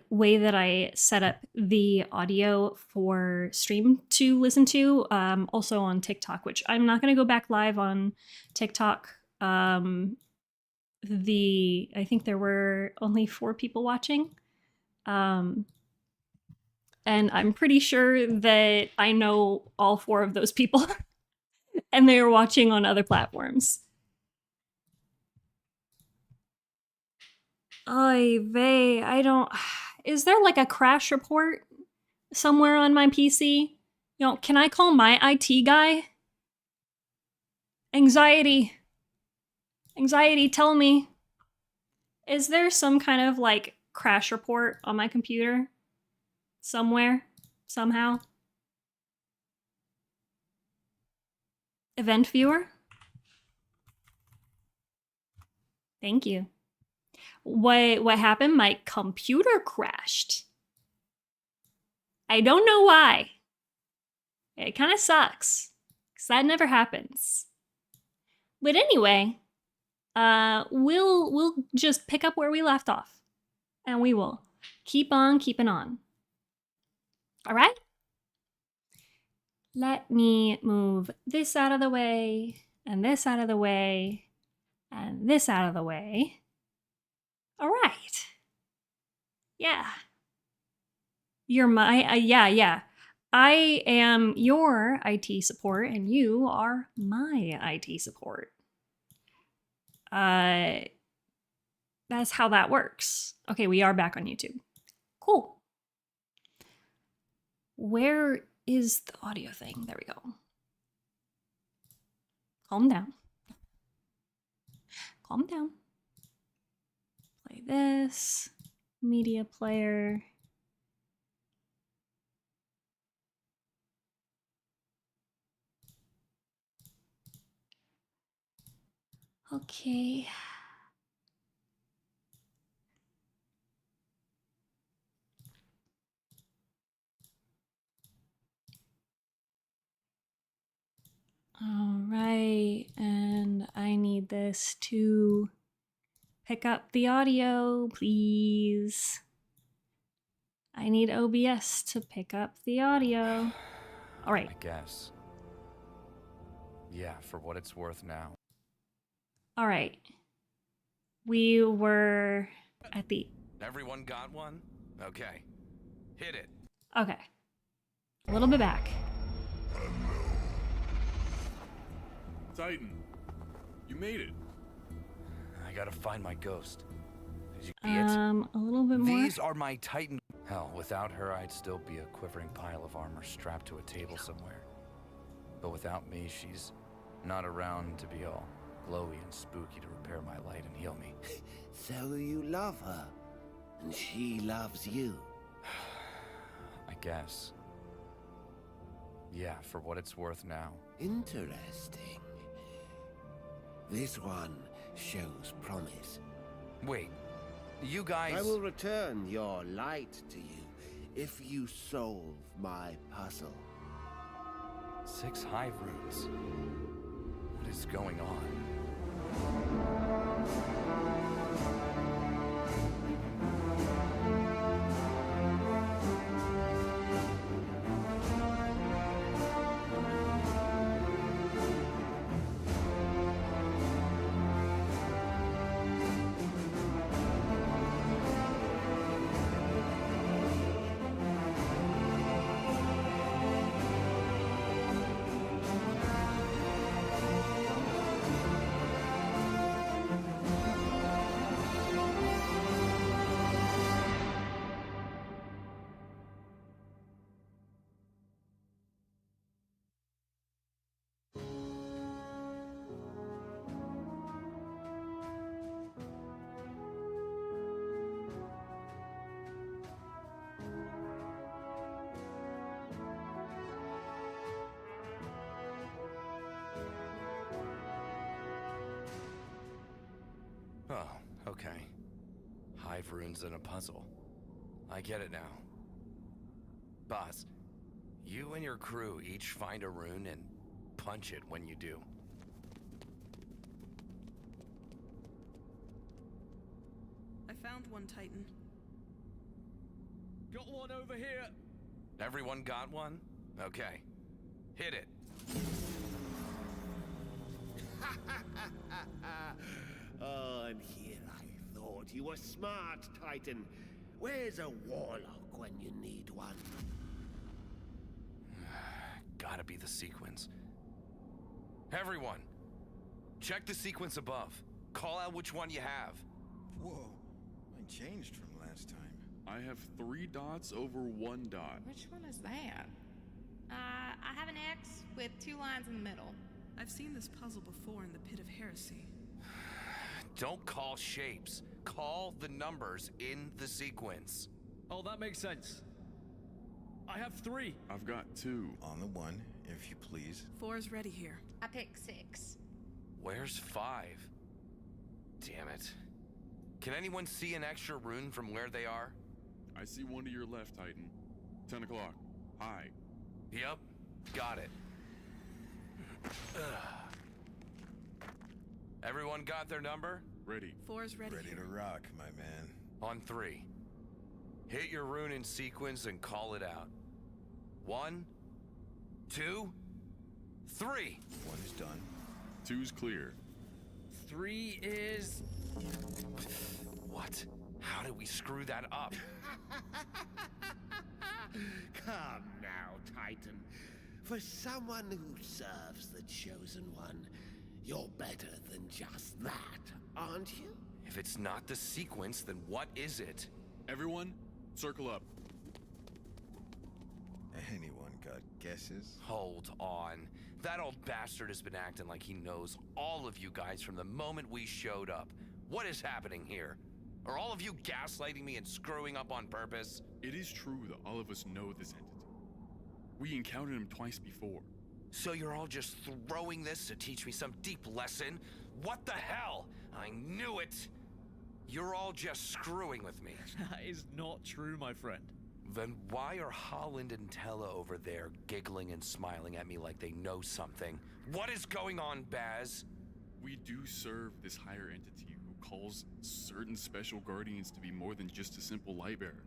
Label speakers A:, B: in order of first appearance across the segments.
A: way that I set up the audio for stream to listen to, also on TikTok, which I'm not going to go back live on TikTok. I think there were only 4 people watching. And I'm pretty sure that I know all 4 of those people and they are watching on other platforms. Oy vey, I don't... Is there like a crash report somewhere on my PC? You know, can I call my IT guy? Anxiety. Anxiety, tell me. Is there some kind of like crash report on my computer? Somewhere? Somehow? Event viewer? Thank you. What happened? My computer crashed. I don't know why. It kind of sucks, because that never happens. But anyway, we'll just pick up where we left off, and we will keep on keeping on. All right? Let me move this out of the way, and this out of the way, and this out of the way. All right. Yeah. You're my, yeah. I am your IT support, and you are my IT support. That's how that works. Okay, we are back on YouTube. Cool. Where is the audio thing? There we go. Calm down. Calm down. Play this. Media player. Okay. All right, and I need this to pick up the audio, please. I need OBS to pick up the audio. All right.
B: I guess. Yeah, for what it's worth now.
A: All right. We were at the...
B: Everyone got one? Okay. Hit it.
A: Okay. A little bit back.
C: Titan, you made it.
B: I gotta find my ghost. Did you see it?
A: A little bit more.
B: These are my Titan. Hell, without her, I'd still be a quivering pile of armor strapped to a table somewhere. But without me, she's not around to be all glowy and spooky to repair my light and heal me.
D: So you love her, and she loves you.
B: I guess. Yeah, for what it's worth now.
D: Interesting. This one shows promise.
B: Wait, you guys...
D: I will return your light to you if you solve my puzzle.
B: 6 hive runes. What is going on? Oh, okay. Hive runes and a puzzle. I get it now. Boss, you and your crew each find a rune and punch it when you do.
E: I found one, Titan.
C: Got one over here.
B: Everyone got one? Okay. Hit it.
D: Oh, and here I thought you were smart, Titan. Where's a warlock when you need one?
B: Gotta be the sequence. Everyone, check the sequence above. Call out which one you have.
E: Whoa, I changed from last time.
C: I have 3 dots over 1 dot.
F: Which one is that? I have an X with 2 lines in the middle.
G: I've seen this puzzle before in the Pit of Heresy.
B: Don't call shapes. Call the numbers in the sequence.
H: Oh, that makes sense. I have 3.
C: I've got 2.
E: On the 1, if you please.
G: 4 is ready here.
F: I picked 6.
B: Where's 5? Damn it. Can anyone see an extra rune from where they are?
C: I see one to your left, Titan. 10 o'clock. High.
B: Yep, got it. Everyone got their number?
C: Ready.
G: 4 is ready
E: Ready
G: here.
E: to rock, my man.
B: On 3. Hit your rune in sequence and call it out. 1, 2, 3.
E: 1 is done.
C: 2's clear.
H: 3 is...
B: What? How did we screw that up?
D: Come now, Titan. For someone who serves the Chosen One, you're better than just that, aren't you?
B: If it's not the sequence, then what is it?
C: Everyone, circle up.
E: Anyone got guesses?
B: Hold on. That old bastard has been acting like he knows all of you guys from the moment we showed up. What is happening here? Are all of you gaslighting me and screwing up on purpose?
C: It is true that all of us know this entity. We encountered him twice before.
B: So you're all just throwing this to teach me some deep lesson? What the hell? I knew it! You're all just screwing with me.
H: That is not true, my friend.
B: Then why are Holland and Tella over there giggling and smiling at me like they know something? What is going on, Baz?
C: We do serve this higher entity who calls certain special guardians to be more than just a simple light bearer.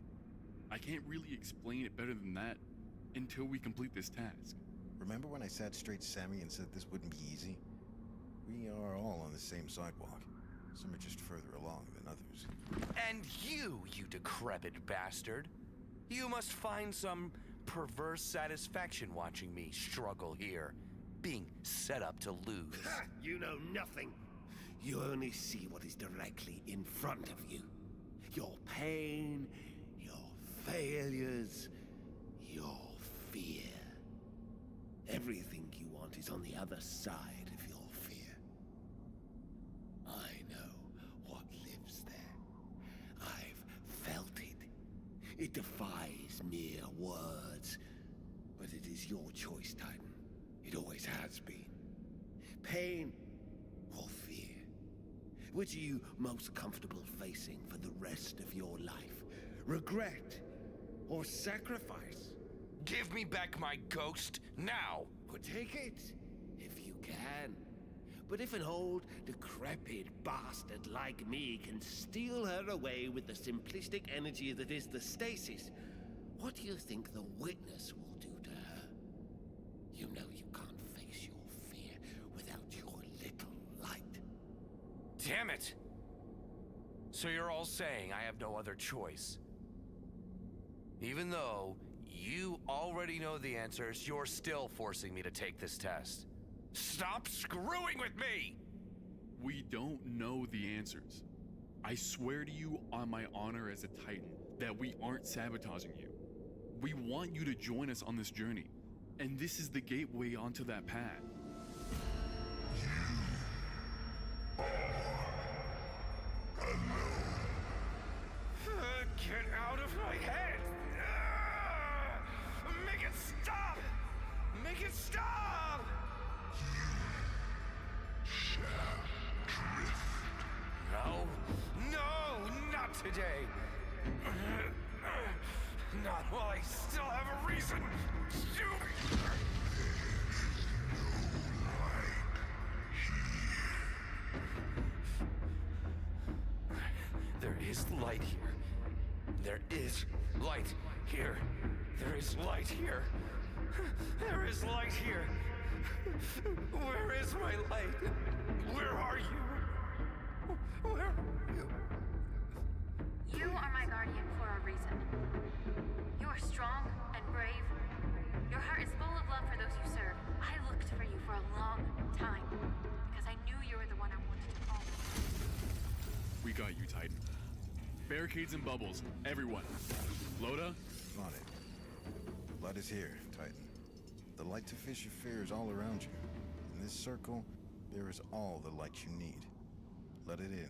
C: I can't really explain it better than that until we complete this task.
E: Remember when I sat straight Sammy and said this wouldn't be easy? We are all on the same sidewalk. Some are just further along than others.
B: And you decrepit bastard. You must find some perverse satisfaction watching me struggle here, being set up to lose.
D: Ha! You know nothing. You only see what is directly in front of you. Your pain, your failures, your fear. Everything you want is on the other side of your fear. I know what lives there. I've felt it. It defies mere words. But it is your choice, Titan. It always has been. Pain or fear? Which are you most comfortable facing for the rest of your life? Regret or sacrifice?
B: Give me back my ghost, now!
D: Or take it, if you can. But if an old, decrepit bastard like me can steal her away with the simplistic energy that is the stasis, what do you think the witness will do to her? You know you can't face your fear without your little light.
B: Damn it! So you're all saying I have no other choice. Even though you already know the answers, you're still forcing me to take this test. Stop screwing with me!
C: We don't know the answers. I swear to you on my honor as a Titan that we aren't sabotaging you. We want you to join us on this journey, and this is the gateway onto that path.
B: Get out of my head! Make it stop! Make it stop! No, no, not today. Not while I still have a reason to. There is light here. There is light here. There is light here. There is light here. Where is my light? Where are you? Where are you?
I: You are my guardian for a reason. You are strong and brave. Your heart is full of love for those you serve. I looked for you for a long time because I knew you were the one I wanted to call.
C: We got you, Titan. Barricades and bubbles, everyone. Loda?
E: On it. Blood is here, Titan. The light to face your fear is all around you. In this circle, there is all the light you need. Let it in.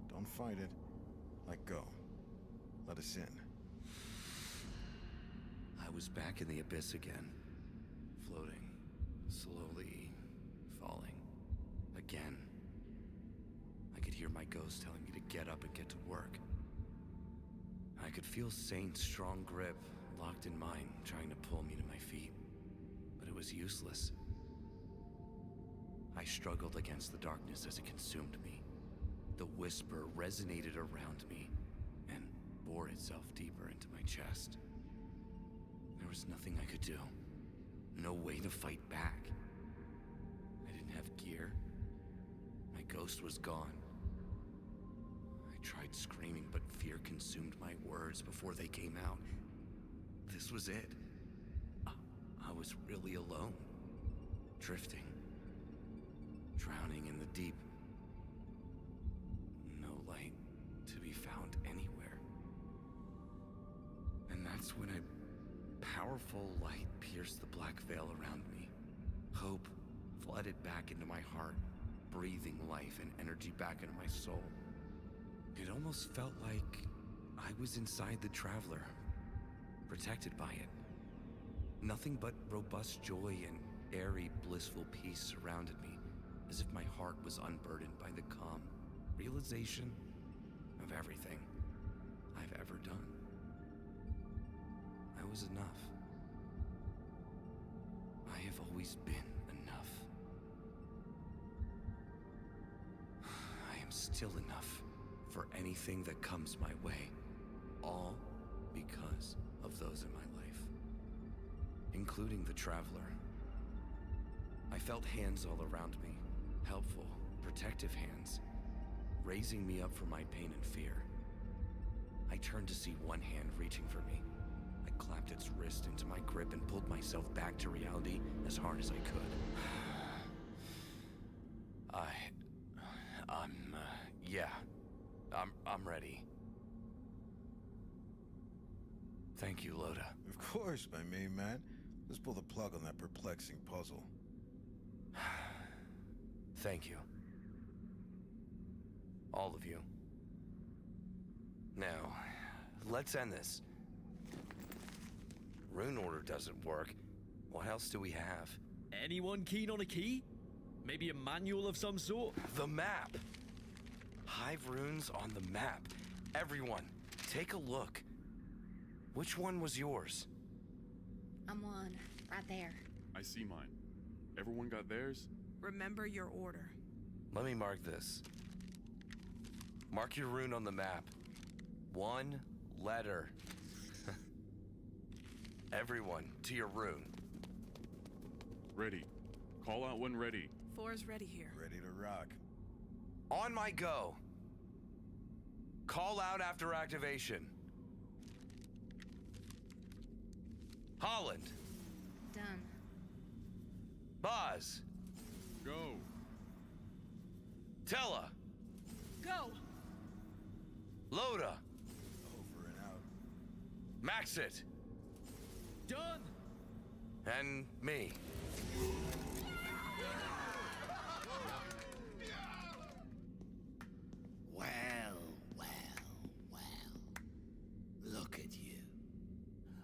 E: Don't fight it. Let go. Let us in.
B: I was back in the abyss again. Floating. Slowly falling. Again. I could hear my ghost telling me to get up and get to work. I could feel Saint's strong grip locked in mine, trying to pull me to my feet. But it was useless. I struggled against the darkness as it consumed me. The whisper resonated around me and bore itself deeper into my chest. There was nothing I could do. No way to fight back. I didn't have gear. My ghost was gone. I tried screaming, but fear consumed my words before they came out. This was it. I was really alone. Drifting. Drowning in the deep. No light to be found anywhere. And that's when a powerful light pierced the black veil around me. Hope flooded back into my heart, breathing life and energy back into my soul. It almost felt like I was inside the Traveler, protected by it. Nothing but robust joy and airy, blissful peace surrounded me, as if my heart was unburdened by the calm realization of everything I've ever done. I was enough. I have always been enough. I am still enough for anything that comes my way, all because of those in my life, including the Traveler. I felt hands all around me, helpful, protective hands, raising me up from my pain and fear. I turned to see one hand reaching for me. I clapped its wrist into my grip and pulled myself back to reality as hard as I could. I'm ready. Thank you, Loda.
E: Of course, my main man. Let's pull the plug on that perplexing puzzle.
B: Thank you. All of you. Now, let's end this. Rune order doesn't work. What else do we have?
H: Anyone keen on a key? Maybe a manual of some sort?
B: The map! Hive runes on the map. Everyone, take a look. Which one was yours?
F: I'm one, right there.
C: I see mine. Everyone got theirs?
G: Remember your order.
B: Let me mark this. Mark your rune on the map. One letter. Everyone, to your rune.
C: Ready. Call out when ready.
G: 4's ready here.
E: Ready to rock.
B: On my go. Call out after activation. Holland.
F: Done.
B: Boz.
C: Go.
B: Tella.
G: Go!
B: Loda.
E: Over and out.
B: Maxit.
H: Done!
B: And me.
D: Well, well, well. Look at you.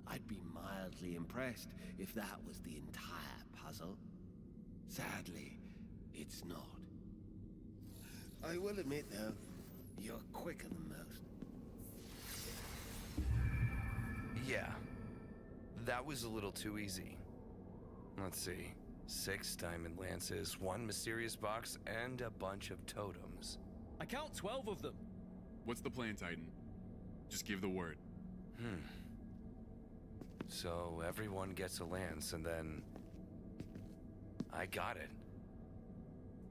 D: I'd be mildly impressed if that was the entire puzzle. Sadly, it's not. I will admit, though, you're quicker than most.
B: Yeah. That was a little too easy. Let's see. 6 diamond lances, 1 mysterious box, and a bunch of totems.
H: I count 12 of them.
C: What's the plan, Titan? Just give the word.
B: So everyone gets a lance, and then... I got it.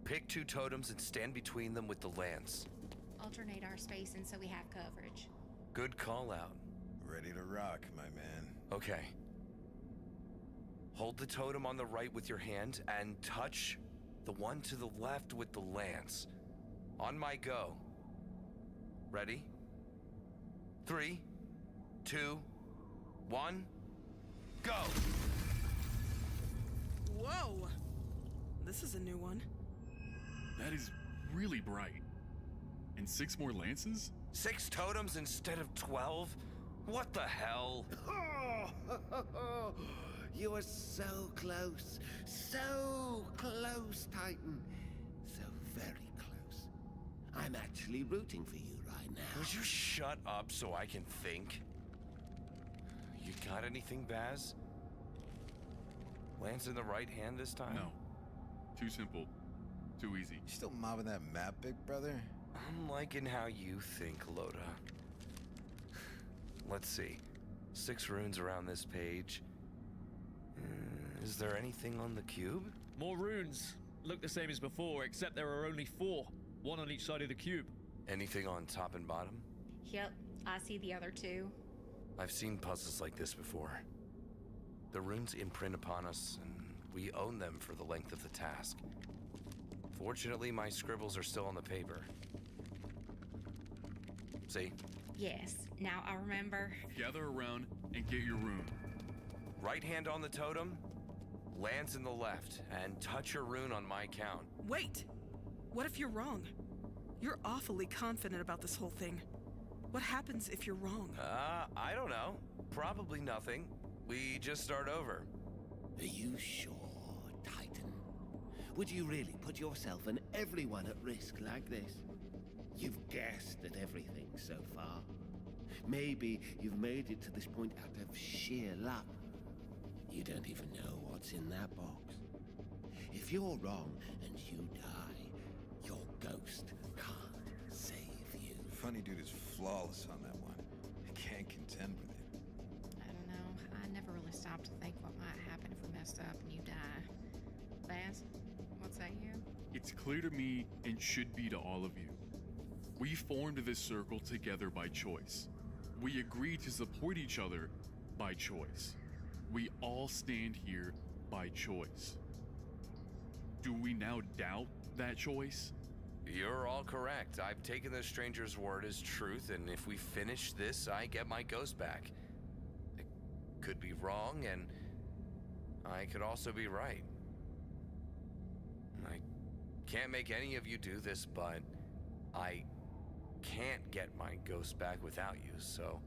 B: Pick 2 totems and stand between them with the lance.
F: Alternate our spacing so we have coverage.
B: Good call out.
E: Ready to rock, my man.
B: Okay. Hold the totem on the right with your hand and touch the one to the left with the lance. On my go. Ready? 3, 2, 1, go!
G: Whoa! This is a new one.
C: That is really bright. And 6 more lances?
B: 6 totems instead of 12? What the hell?
D: Oh, you were so close. So close, Titan. So very close. I'm actually rooting for you right now.
B: Would you shut up so I can think? You got anything, Baz? Lance in the right hand this time?
C: No. Too simple. Too easy.
E: You still mobbing that map, big brother?
B: I'm liking how you think, Loda. Let's see. 6 runes around this page. Is there anything on the cube?
H: More runes. Look the same as before, except there are only 4. 1 on each side of the cube.
B: Anything on top and bottom?
F: Yep, I see the other 2.
B: I've seen puzzles like this before. The runes imprint upon us, and we own them for the length of the task. Fortunately, my scribbles are still on the paper. See?
F: Yes, now I remember.
C: Gather around and get your rune.
B: Right hand on the totem, lance in the left, and touch your rune on my count.
G: Wait! What if you're wrong? You're awfully confident about this whole thing. What happens if you're wrong?
B: I don't know. Probably nothing. We just start over.
D: Are you sure, Titan? Would you really put yourself and everyone at risk like this? You've guessed at everything so far. Maybe you've made it to this point out of sheer luck. You don't even know what's in that box. If you're wrong and you die, your ghost can't save you.
E: Funny dude is flawless on that one. I can't contend with it.
F: I don't know. I never really stopped to think what might happen if we messed up and you die. Baz, what say you?
C: It's clear to me and should be to all of you. We formed this circle together by choice. We agreed to support each other by choice. We all stand here by choice. Do we now doubt that choice?
B: You're all correct. I've taken the stranger's word as truth, and if we finish this, I get my ghost back. I could be wrong, and I could also be right. I can't make any of you do this, but I can't get my ghost back without you, so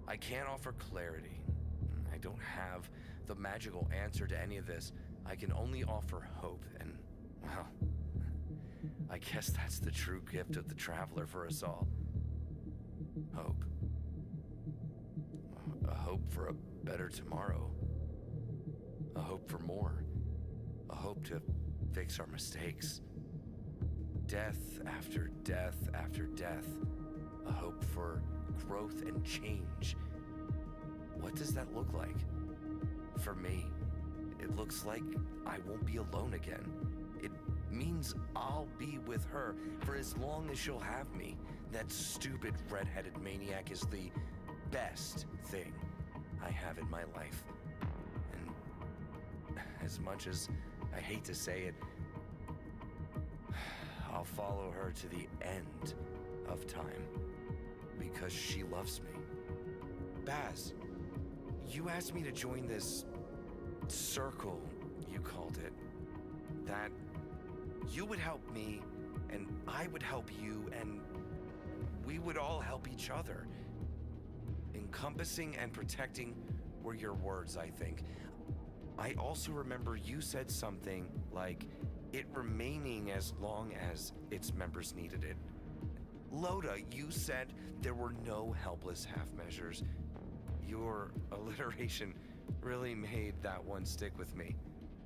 B: I can't offer clarity. I don't have the magical answer to any of this. I can only offer hope, and, well, I guess that's the true gift of the Traveler for us all. Hope. A hope for a better tomorrow. A hope for more. A hope to fix our mistakes. Death after death after death. A hope for growth and change. What does that look like? For me, it looks like I won't be alone again. It means I'll be with her for as long as she'll have me. That stupid red-headed maniac is the best thing I have in my life. And as much as I hate to say it, I'll follow her to the end of time because she loves me. Baz, you asked me to join this circle, you called it. That you would help me, and I would help you, and we would all help each other. Encompassing and protecting were your words, I think. I also remember you said something like, it remaining as long as its members needed it. Loda, you said there were no helpless half measures. Your alliteration really made that one stick with me.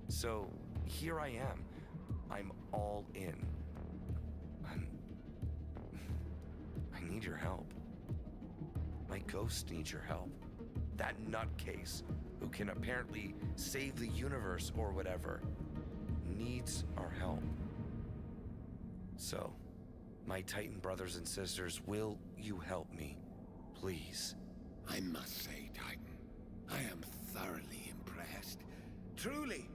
B: So here I am. I'm all in. I need your help.
J: My ghost needs your help. That nutcase, who can apparently save the universe or whatever, needs our help. So, my Titan brothers and sisters, will you help me? Please.
D: I must say, Titan, I am thoroughly impressed. Truly,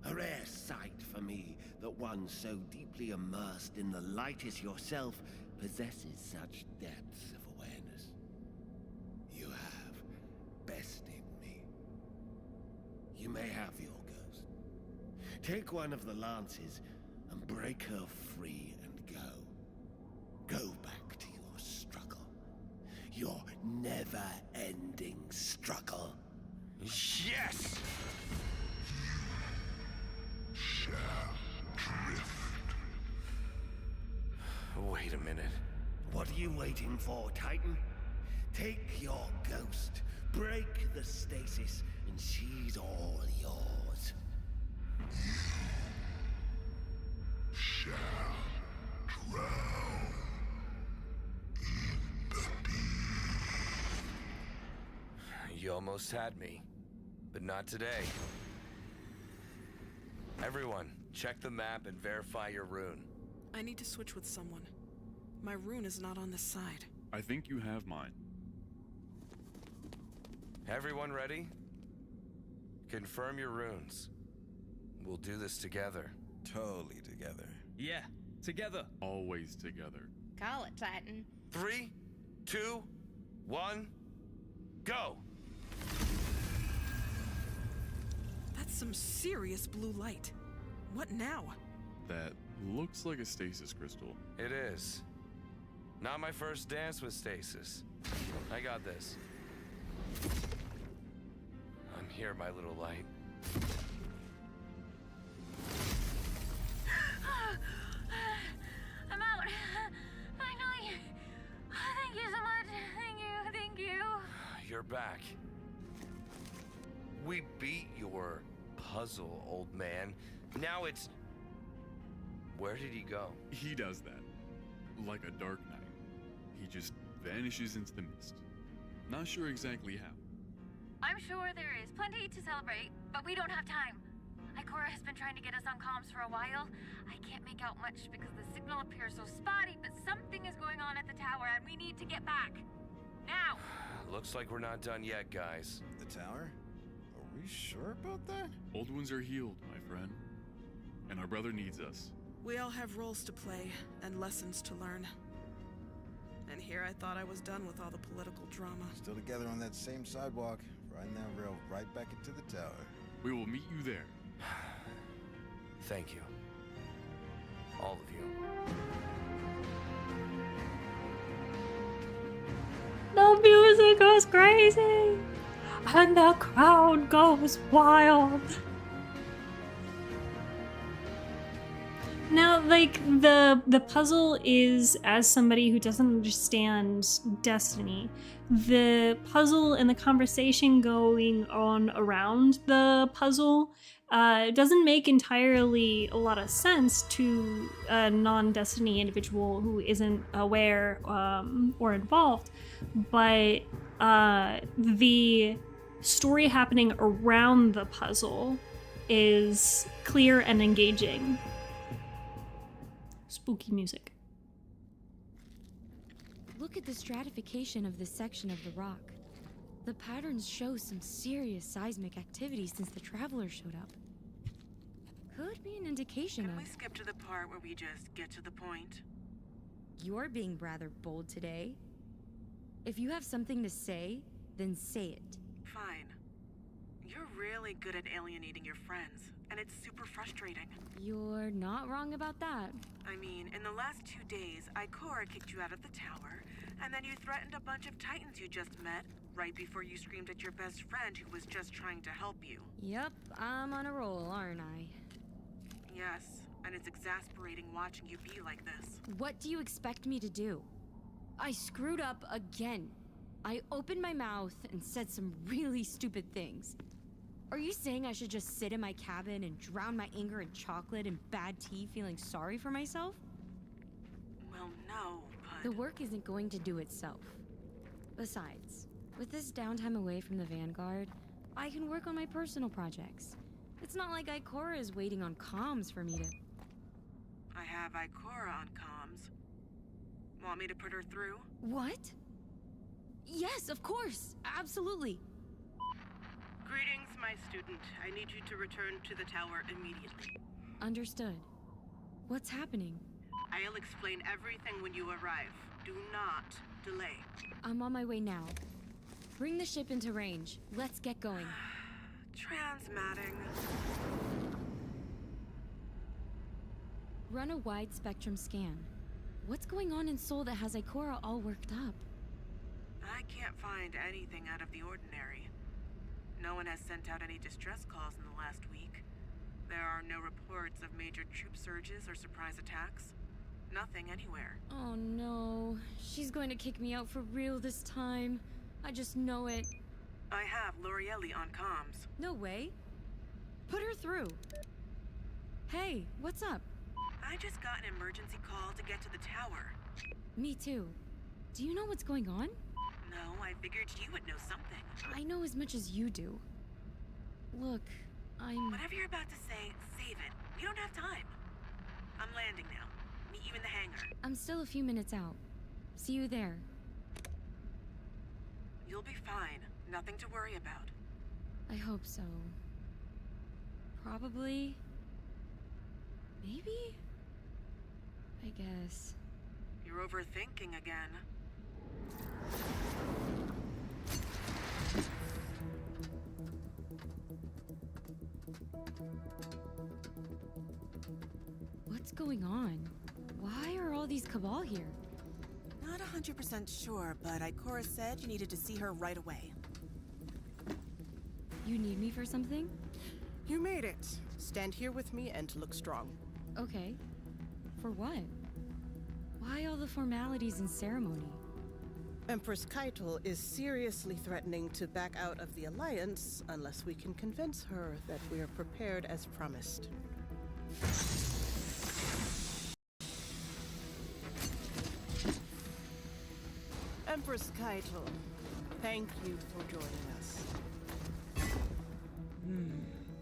D: a rare sight for me that one so deeply immersed in the light as yourself possesses such depths of awareness. You have bested me. You may have your ghost. Take one of the lances and break her free and go. Go back to your struggle. Your never-ending struggle.
J: Yes! Wait a minute.
D: What are you waiting for, Titan? Take your ghost, break the stasis, and she's all yours.
E: Shall drown in the
J: You almost had me, but not today. Everyone, check the map and verify your rune.
G: I need to switch with someone. My rune is not on this side.
C: I think you have mine.
J: Everyone ready? Confirm your runes. We'll do this together.
E: Totally together.
H: Yeah, together.
C: Always together.
F: Call it, Titan.
J: 3, 2, 1, go!
G: That's some serious blue light. What now?
C: That looks like a stasis crystal.
J: It is. Not my first dance with stasis. I got this. I'm here, my little light.
I: I'm out. Finally. Thank you so much. Thank you.
J: You're back. We beat your puzzle, old man. Now it's... Where did he go?
C: He does that. Like a dark knight. He just vanishes into the mist. Not sure exactly how.
I: I'm sure there is plenty to celebrate, but we don't have time. Ikora has been trying to get us on comms for a while. I can't make out much because the signal appears so spotty, but something is going on at the tower and we need to get back. Now!
J: Looks like we're not done yet, guys.
E: The tower? Are we sure about that?
C: Old wounds are healed, my friend. And our brother needs us.
G: We all have roles to play and lessons to learn. And here I thought I was done with all the political drama.
E: Still together on that same sidewalk, riding that rail right back into the tower.
C: We will meet you there.
J: Thank you. All of you.
A: The music goes crazy, and the crowd goes wild. Now, like, the puzzle is, as somebody who doesn't understand Destiny, the puzzle and the conversation going on around the puzzle doesn't make entirely a lot of sense to a non-Destiny individual who isn't aware or involved, but the story happening around the puzzle is clear and engaging. Spooky music.
K: Look at the stratification of this section of the rock. The patterns show some serious seismic activity since the travelers showed up. Could be an indication
G: Can
K: of...
G: we skip to the part where we just get to the point?
K: You're being rather bold today. If you have something to say, then say it.
G: Fine. You're really good at alienating your friends, and it's super frustrating.
K: You're not wrong about that.
G: I mean, in the last 2 days, Ikora kicked you out of the tower, and then you threatened a bunch of Titans you just met right before you screamed at your best friend who was just trying to help you.
K: Yep, I'm on a roll, aren't I?
G: Yes, and it's exasperating watching you be like this.
K: What do you expect me to do? I screwed up again. I opened my mouth and said some really stupid things. Are you saying I should just sit in my cabin and drown my anger in chocolate and bad tea feeling sorry for myself?
G: Well, no, but...
K: The work isn't going to do itself. Besides, with this downtime away from the Vanguard, I can work on my personal projects. It's not like Ikora is waiting on comms for me to...
G: I have Ikora on comms. Want me to put her through?
K: What? Yes, of course. Absolutely.
L: Greetings, my student. I need you to return to the tower immediately.
K: Understood. What's happening?
L: I'll explain everything when you arrive. Do not delay.
K: I'm on my way now. Bring the ship into range. Let's get going.
G: Transmatting.
K: Run a wide spectrum scan. What's going on in Seoul that has Ikora all worked up?
G: I can't find anything out of the ordinary. No one has sent out any distress calls in the last week. There are no reports of major troop surges or surprise attacks. Nothing anywhere.
K: Oh no. She's going to kick me out for real this time. I just know it.
G: I have L'Oreelli on comms.
K: No way. Put her through. Hey, what's up?
G: I just got an emergency call to get to the tower.
K: Me too. Do you know what's going on?
G: No, I figured you would know something.
K: I know as much as you do. Look,
G: Whatever you're about to say, save it. We don't have time. I'm landing now. Meet you in the hangar.
K: I'm still a few minutes out. See you there.
G: You'll be fine. Nothing to worry about.
K: I hope so. Probably. Maybe? I guess.
G: You're overthinking again.
K: What's going on? Why are all these Cabal here?
G: Not 100% sure, but Ikora said you needed to see her right away.
K: You need me for something?
L: You made it. Stand here with me and look strong.
K: Okay. For what? Why all the formalities and ceremony?
L: Empress Keitel is seriously threatening to back out of the Alliance unless we can convince her that we are prepared as promised. Empress Keitel, thank you for joining us.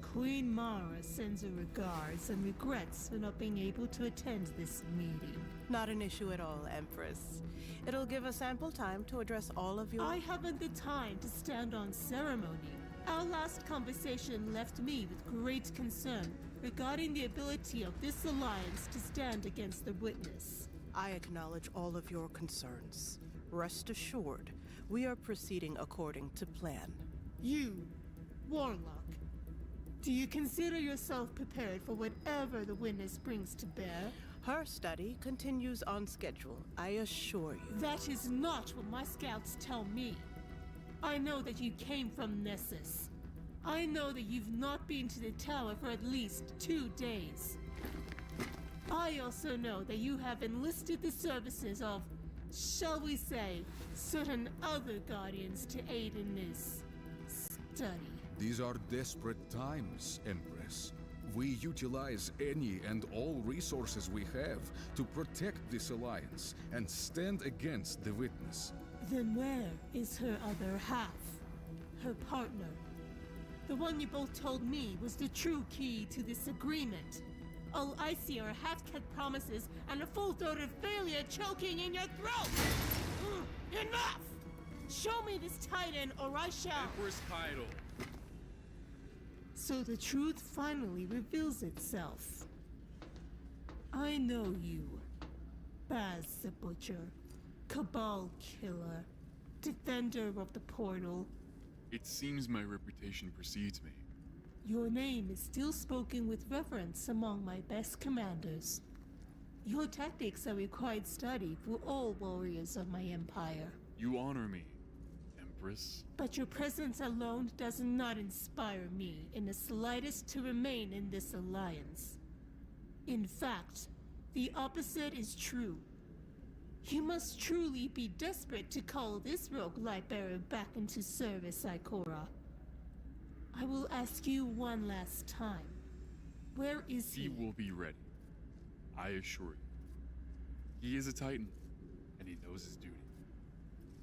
M: Queen Mara sends her regards and regrets for not being able to attend this meeting.
L: Not an issue at all, Empress. It'll give us ample time to address all of your...
M: I haven't the time to stand on ceremony. Our last conversation left me with great concern regarding the ability of this alliance to stand against the Witness.
L: I acknowledge all of your concerns. Rest assured, we are proceeding according to plan.
M: You, Warlock, do you consider yourself prepared for whatever the Witness brings to bear?
L: Her study continues on schedule, I assure you.
M: That is not what my scouts tell me. I know that you came from Nessus. I know that you've not been to the tower for at least 2 days. I also know that you have enlisted the services of, shall we say, certain other Guardians to aid in this study.
N: These are desperate times, Empress. We utilize any and all resources we have to protect this alliance and stand against the Witness.
M: Then where is her other half? Her partner? The one you both told me was the true key to this agreement. All I see are half-kept promises and a full-throated failure choking in your throat! Enough! Show me this Titan or I shall...
C: Empress Keitel.
M: So the truth finally reveals itself. I know you. Baz the Butcher. Cabal Killer. Defender of the Portal.
C: It seems my reputation precedes me.
M: Your name is still spoken with reverence among my best commanders. Your tactics are required study for all warriors of my empire.
C: You honor me, Empress.
M: But your presence alone does not inspire me in the slightest to remain in this alliance. In fact, the opposite is true. You must truly be desperate to call this rogue light-bearer back into service, Ikora. I will ask you one last time. Where is he?
C: He will be ready. I assure you. He is a Titan, and he knows his duty.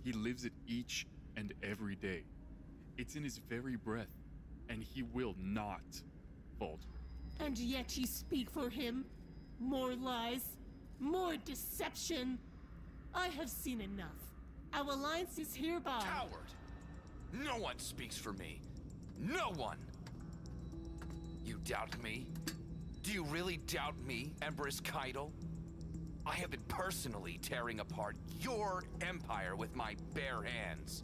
C: He lives it each and every day. It's in his very breath, and he will not falter.
M: And yet you speak for him? More lies? More deception? I have seen enough. Our alliance is hereby...
J: Coward! No one speaks for me. No one! You doubt me? Do you really doubt me, Empress Keitel? I have been personally tearing apart your empire with my bare hands.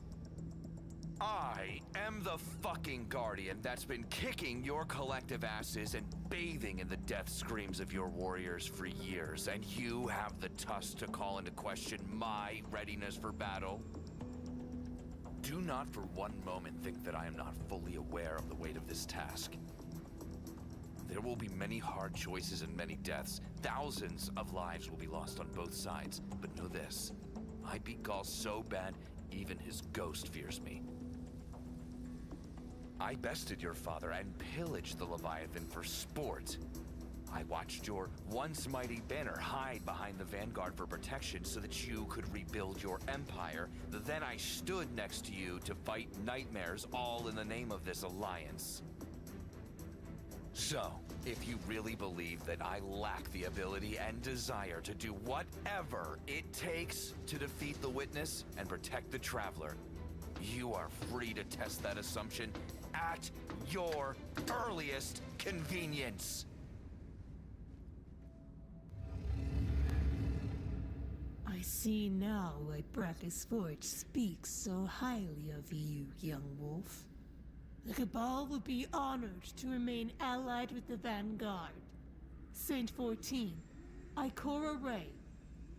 J: I am the fucking guardian that's been kicking your collective asses and bathing in the death screams of your warriors for years, and you have the tusk to call into question my readiness for battle? Do not for one moment think that I am not fully aware of the weight of this task. There will be many hard choices and many deaths. Thousands of lives will be lost on both sides. But know this, I beat Gaul so bad, even his ghost fears me. I bested your father and pillaged the Leviathan for sport. I watched your once mighty banner hide behind the Vanguard for protection so that you could rebuild your empire. Then I stood next to you to fight nightmares, all in the name of this alliance. So, if you really believe that I lack the ability and desire to do whatever it takes to defeat the Witness and protect the Traveler, you are free to test that assumption at your earliest convenience.
M: I see now why Brackus Forge speaks so highly of you, young wolf. The Cabal will be honored to remain allied with the Vanguard. Saint 14, Ikora Ray,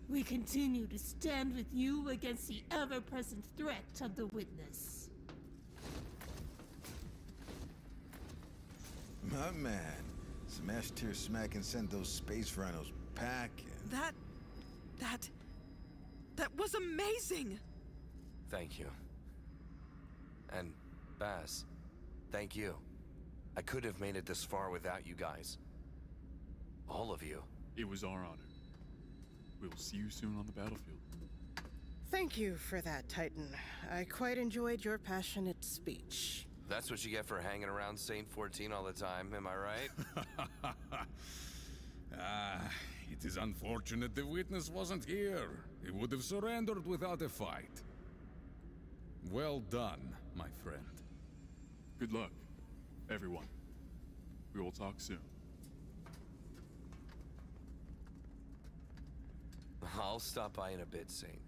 M: we continue to stand with you against the ever-present threat of the Witness.
E: My man. Smash tier smack and send those space rhinos packing.
O: That was amazing!
J: Thank you. And Baz, thank you. I couldn't have made it this far without you guys. All of you.
C: It was our honor. We will see you soon on the battlefield.
L: Thank you for that, Titan. I quite enjoyed your passionate speech.
J: That's what you get for hanging around Saint 14 all the time, am I right?
N: It is unfortunate the Witness wasn't here. He would have surrendered without a fight. Well done, my friend.
C: Good luck, everyone. We will talk soon.
J: I'll stop by in a bit, Saint.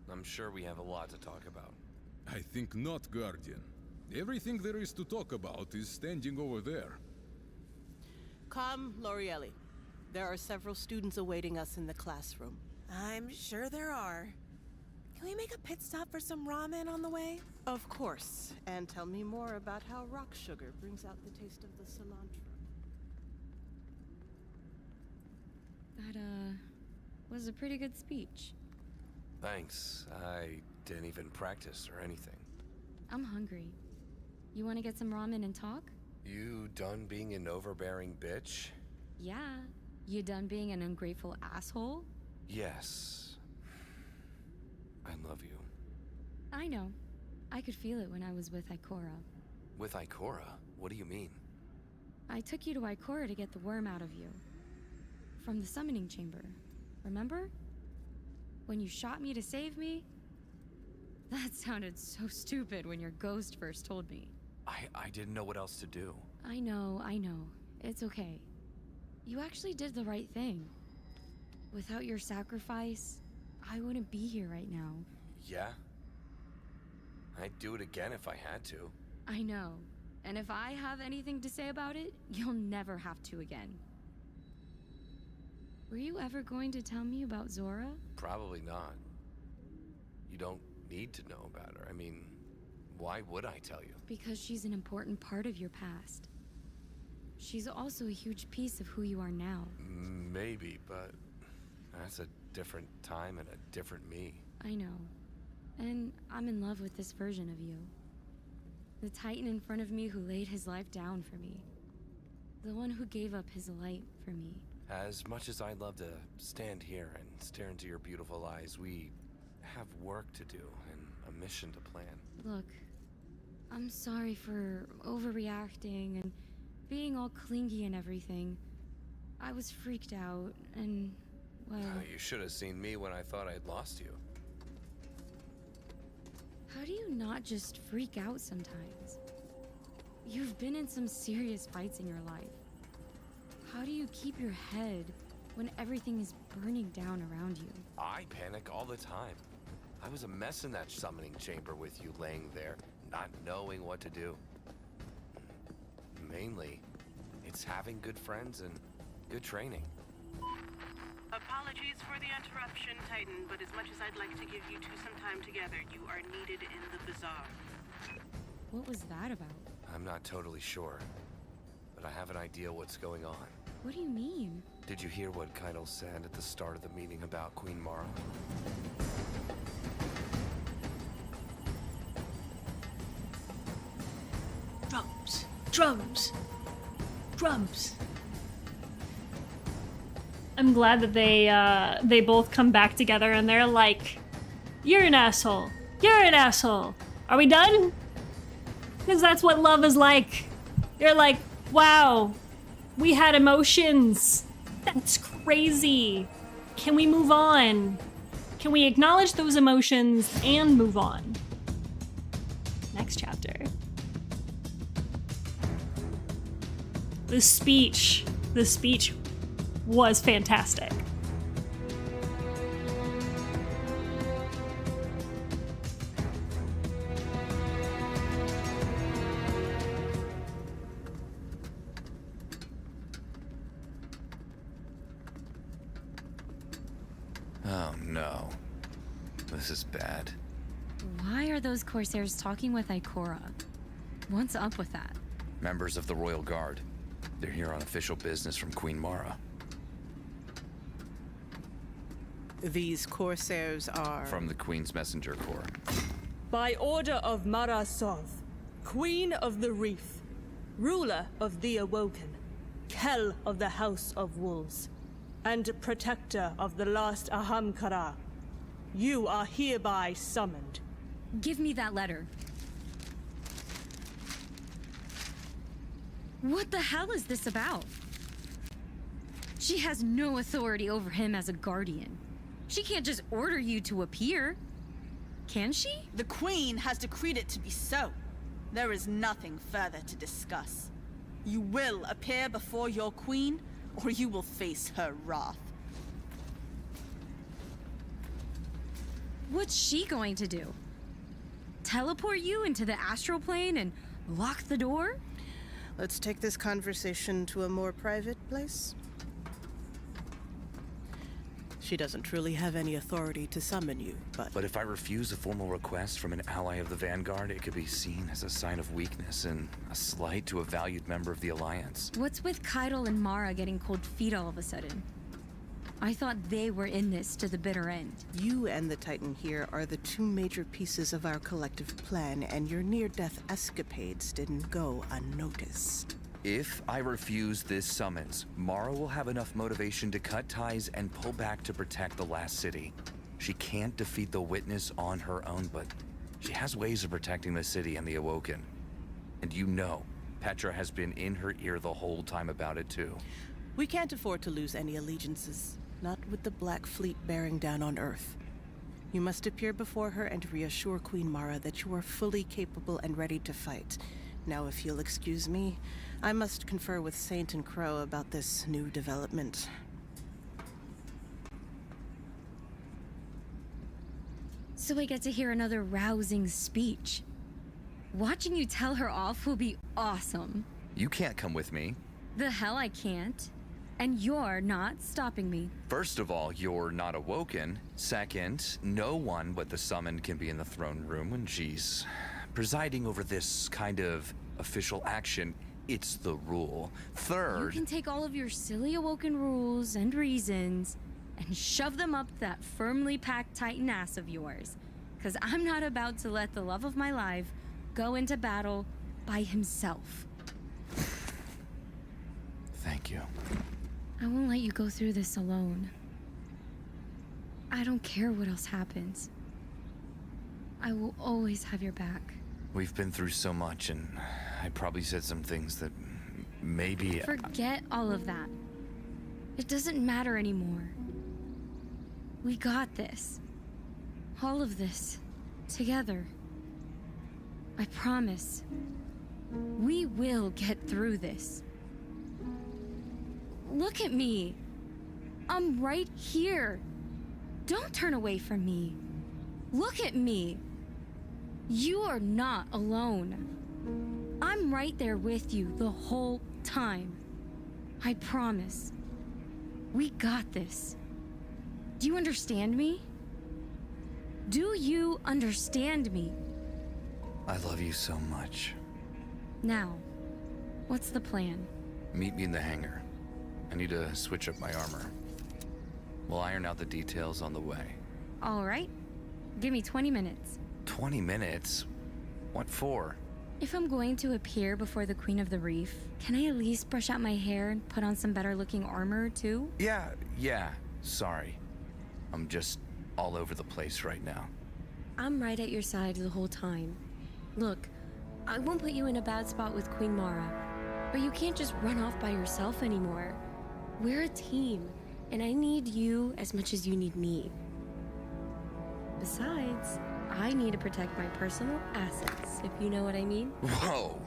J: I'm sure we have a lot to talk about.
N: I think not, Guardian. Everything there is to talk about is standing over there.
L: Come, Lorielli. There are several students awaiting us in the classroom.
P: I'm sure there are. Can we make a pit stop for some ramen on the way?
L: Of course. And tell me more about how rock sugar brings out the taste of the cilantro.
K: That, was a pretty good speech.
J: Thanks. I didn't even practice or anything.
K: I'm hungry. You want to get some ramen and talk?
J: You done being an overbearing bitch?
K: Yeah. You done being an ungrateful asshole?
J: Yes. I love you.
K: I know. I could feel it when I was with Ikora.
J: With Ikora? What do you mean?
K: I took you to Ikora to get the worm out of you. From the summoning chamber. Remember? When you shot me to save me? That sounded so stupid when your ghost first told me.
J: I didn't know what else to do.
K: I know. It's okay. You actually did the right thing. Without your sacrifice, I wouldn't be here right now.
J: Yeah? I'd do it again if I had to.
K: I know. And if I have anything to say about it, you'll never have to again. Were you ever going to tell me about Zora?
J: Probably not. You don't need to know about her. I mean, why would I tell you?
K: Because she's an important part of your past. She's also a huge piece of who you are now.
J: Maybe, but that's a different time and a different me.
K: I know. And I'm in love with this version of you. The Titan in front of me who laid his life down for me. The one who gave up his light for me.
J: As much as I'd love to stand here and stare into your beautiful eyes, we
B: have work to do and a mission to plan.
K: Look, I'm sorry for overreacting and being all clingy and everything. I was freaked out, and, well...
B: You should have seen me when I thought I'd lost you.
K: How do you not just freak out sometimes? You've been in some serious fights in your life. How do you keep your head when everything is burning down around you?
B: I panic all the time. I was a mess in that summoning chamber with you laying there, not knowing what to do. Mainly, it's having good friends and good training.
G: Apologies for the interruption, Titan, but as much as I'd like to give you two some time together, you are needed in the bazaar.
K: What was that about?
B: I'm not totally sure, but I have an idea what's going on.
K: What do you mean?
B: Did you hear what Keitel said at the start of the meeting about Queen Mara?
A: Drums. Drums. Drums. I'm glad that they both come back together and they're like, you're an asshole. You're an asshole. Are we done? Because that's what love is like. They're like, wow, we had emotions. That's crazy. Can we move on? Can we acknowledge those emotions and move on? Next chapter. The speech was fantastic.
B: Oh no. This is bad.
K: Why are those Corsairs talking with Ikora? What's up with that?
B: Members of the Royal Guard. They're here on official business from Queen Mara.
L: These Corsairs are...
B: From the Queen's Messenger Corps.
Q: By order of Mara Sov, Queen of the Reef, ruler of the Awoken, Kel of the House of Wolves, and protector of the last Ahamkara, you are hereby summoned.
K: Give me that letter. What the hell is this about? She has no authority over him as a guardian. She can't just order you to appear. Can she?
R: The Queen has decreed it to be so. There is nothing further to discuss. You will appear before your Queen, or you will face her wrath.
K: What's she going to do? Teleport you into the astral plane and lock the door?
L: Let's take this conversation to a more private place. She doesn't truly have any authority to summon you, but...
B: But if I refuse a formal request from an ally of the Vanguard, it could be seen as a sign of weakness and a slight to a valued member of the Alliance.
K: What's with Keitel and Mara getting cold feet all of a sudden? I thought they were in this to the bitter end.
L: You and the Titan here are the two major pieces of our collective plan, and your near-death escapades didn't go unnoticed.
B: If I refuse this summons, Mara will have enough motivation to cut ties and pull back to protect the last city. She can't defeat the Witness on her own, but she has ways of protecting the city and the Awoken. And you know, Petra has been in her ear the whole time about it too.
L: We can't afford to lose any allegiances, not with the Black Fleet bearing down on Earth. You must appear before her and reassure Queen Mara that you are fully capable and ready to fight. Now, if you'll excuse me, I must confer with Saint and Crow about this new development.
K: So I get to hear another rousing speech. Watching you tell her off will be awesome.
B: You can't come with me.
K: The hell I can't. And you're not stopping me.
B: First of all, you're not awoken. Second, no one but the summoned can be in the throne room when she's presiding over this kind of official action. It's the rule. Third...
K: You can take all of your silly Awoken rules and reasons and shove them up that firmly packed Titan ass of yours. Because I'm not about to let the love of my life go into battle by himself.
B: Thank you.
K: I won't let you go through this alone. I don't care what else happens. I will always have your back.
B: We've been through so much, and I probably said some things that maybe...
K: Forget all of that. It doesn't matter anymore. We got this. All of this. Together. I promise. We will get through this. Look at me. I'm right here. Don't turn away from me. Look at me. You are not alone. I'm right there with you the whole time. I promise. We got this. Do you understand me? Do you understand me?
B: I love you so much.
K: Now, what's the plan?
B: Meet me in the hangar. I need to switch up my armor. We'll iron out the details on the way.
K: All right. Give me 20 minutes.
B: 20 minutes? What for?
K: If I'm going to appear before the Queen of the Reef, can I at least brush out my hair and put on some better looking armor too?
B: Yeah. Sorry. I'm just all over the place right now.
S: I'm right at your side the whole time. Look, I won't put you in a bad spot with Queen Mara, but you can't just run off by yourself anymore. We're a team, and I need you as much as you need me. Besides, I need to protect my personal assets, if you know what I mean.
B: Whoa!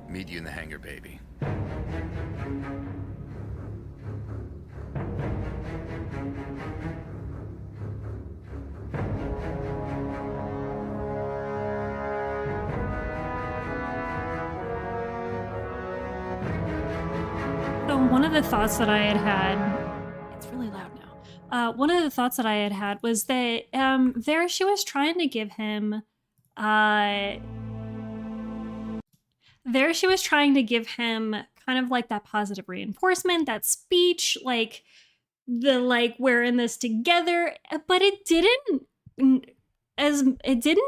B: Meet you in the hangar, baby.
A: So one of the thoughts that I had, it's really loud now. One of the thoughts that I had was that there she was trying to give him, kind of like that positive reinforcement, that speech, like we're in this together, but it didn't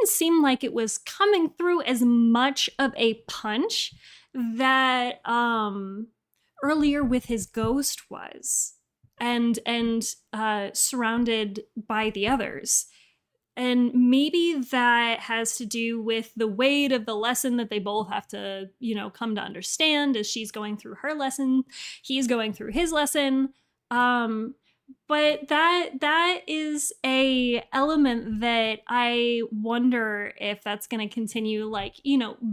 A: seem like it was coming through as much of a punch that earlier with his ghost was, and surrounded by the others. And maybe that has to do with the weight of the lesson that they both have to, come to understand as she's going through her lesson, he's going through his lesson. But that is a element that I wonder if that's going to continue,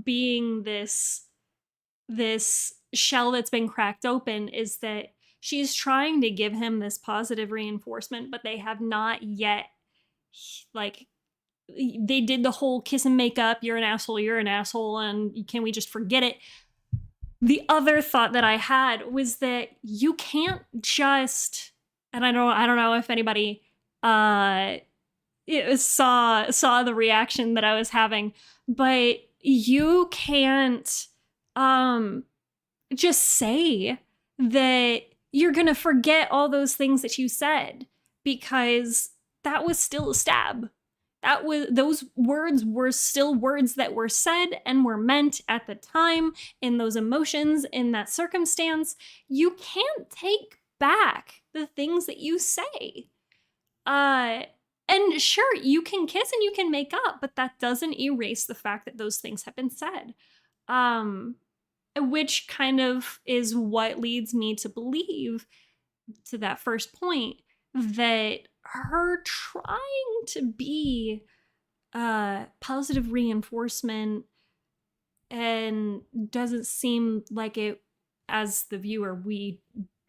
A: being this shell that's been cracked open, is that she's trying to give him this positive reinforcement, but they have not yet, they did the whole kiss and make up, you're an asshole, and can we just forget it? The other thought that I had was that you can't just, and I don't know if anybody saw the reaction that I was having, but you can't just say that you're gonna forget all those things that you said, because that was still a stab. Those words were still words that were said and were meant at the time, in those emotions, in that circumstance. You can't take back the things that you say. And sure, you can kiss and you can make up, but that doesn't erase the fact that those things have been said. Which kind of is what leads me to believe, to that first point, that her trying to be positive reinforcement, and doesn't seem like it, as the viewer, we